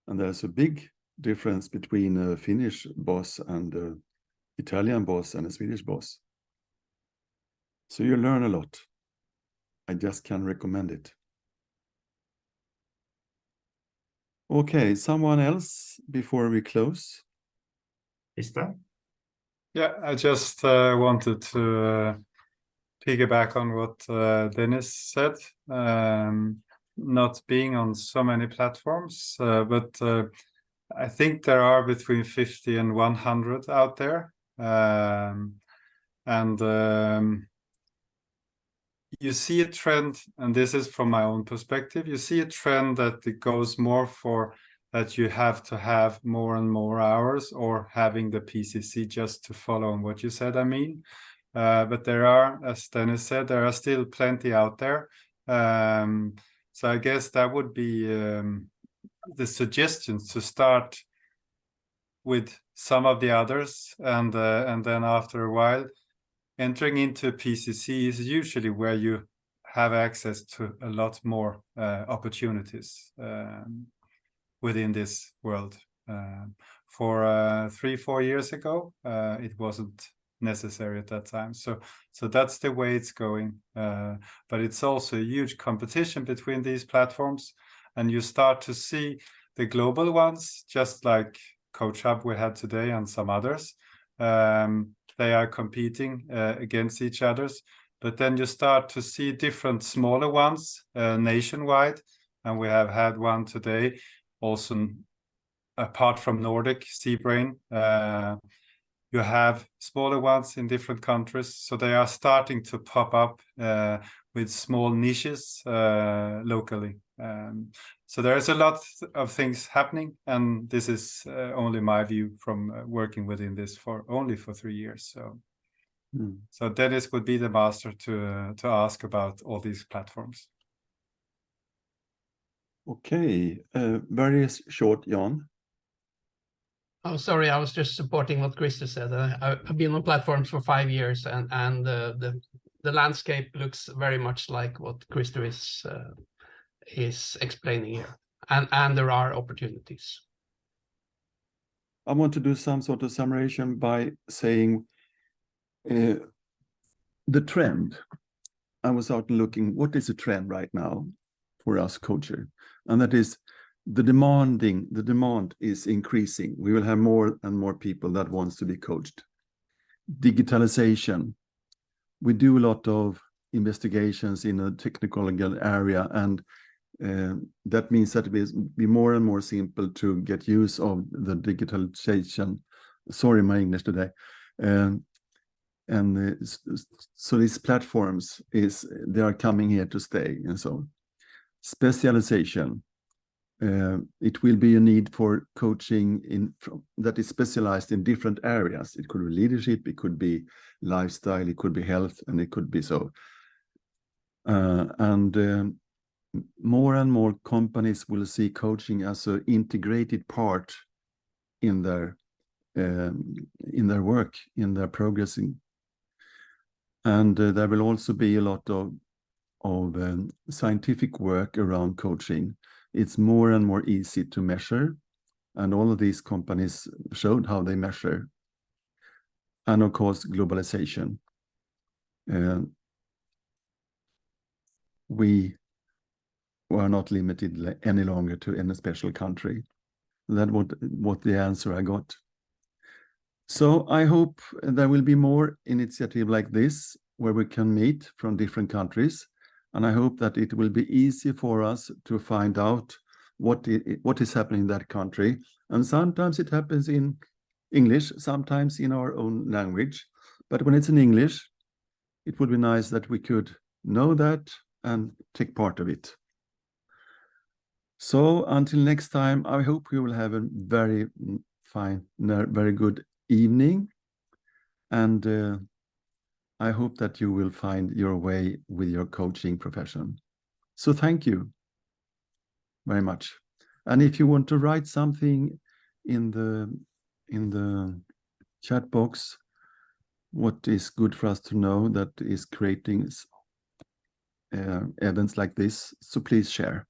And there's a big difference between a Finnish boss and an Italian boss and a Swedish boss. So you learn a lot. I just can recommend it. Okay, someone else before we close? Is that? Yeah, I just wanted to piggyback on what Dennis said. Not being on so many platforms, but I think there are between 50 and 100 out there. You see a trend, and this is from my own perspective, you see a trend that it goes more for that you have to have more and more hours, or having the PCC just to follow on what you said, I mean. But there are, as Dennis said, there are still plenty out there. So I guess that would be the suggestions, to start with some of the others, and then after a while, entering into PCC is usually where you have access to a lot more opportunities within this world. For 3-4 years ago, it wasn't necessary at that time. So that's the way it's going. But it's also a huge competition between these platforms, and you start to see the global ones, just like Coach Hub we had today and some others. They are competing against each others, but then you start to see different smaller ones nationwide, and we have had one today also. Apart from Nordic, ZBrain, you have smaller ones in different countries, so they are starting to pop up with small niches locally. So there's a lot of things happening, and this is only my view from working within this for 3 years. So Dennis would be the master to ask about all these platforms. Okay, very short, Jan. Oh, sorry, I was just supporting what Krista said. I've been on platforms for 5 years, and the landscape looks very much like what Krista is explaining here, and there are opportunities. I want to do some sort of summation by saying the trend. I was out looking, what is a trend right now for us coaches? And that is the demand is increasing. We will have more and more people that wants to be coached. Digitalization. We do a lot of investigations in a technical area, and that means that it will be more and more simple to get use of the digitalization. Sorry, my English today. So these platforms they are coming here to stay, and so specialization. It will be a need for coaching that is specialized in different areas. It could be leadership, it could be lifestyle, it could be health, and it could be so. More and more companies will see coaching as an integrated part in their work, in their progressing. And there will also be a lot of scientific work around coaching. It's more and more easy to measure, and all of these companies showed how they measure. And of course, globalization. We were not limited any longer to any special country. That what the answer I got. So I hope there will be more initiative like this, where we can meet from different countries. And I hope that it will be easy for us to find out what is happening in that country. And sometimes it happens in English, sometimes in our own language. But when it's in English, it would be nice that we could know that and take part of it. So until next time, I hope you will have a very fine, very good evening. And I hope that you will find your way with your coaching profession. So thank you very much. And if you want to write something in the chat box, what is good for us to know that is creating events like this, so please share.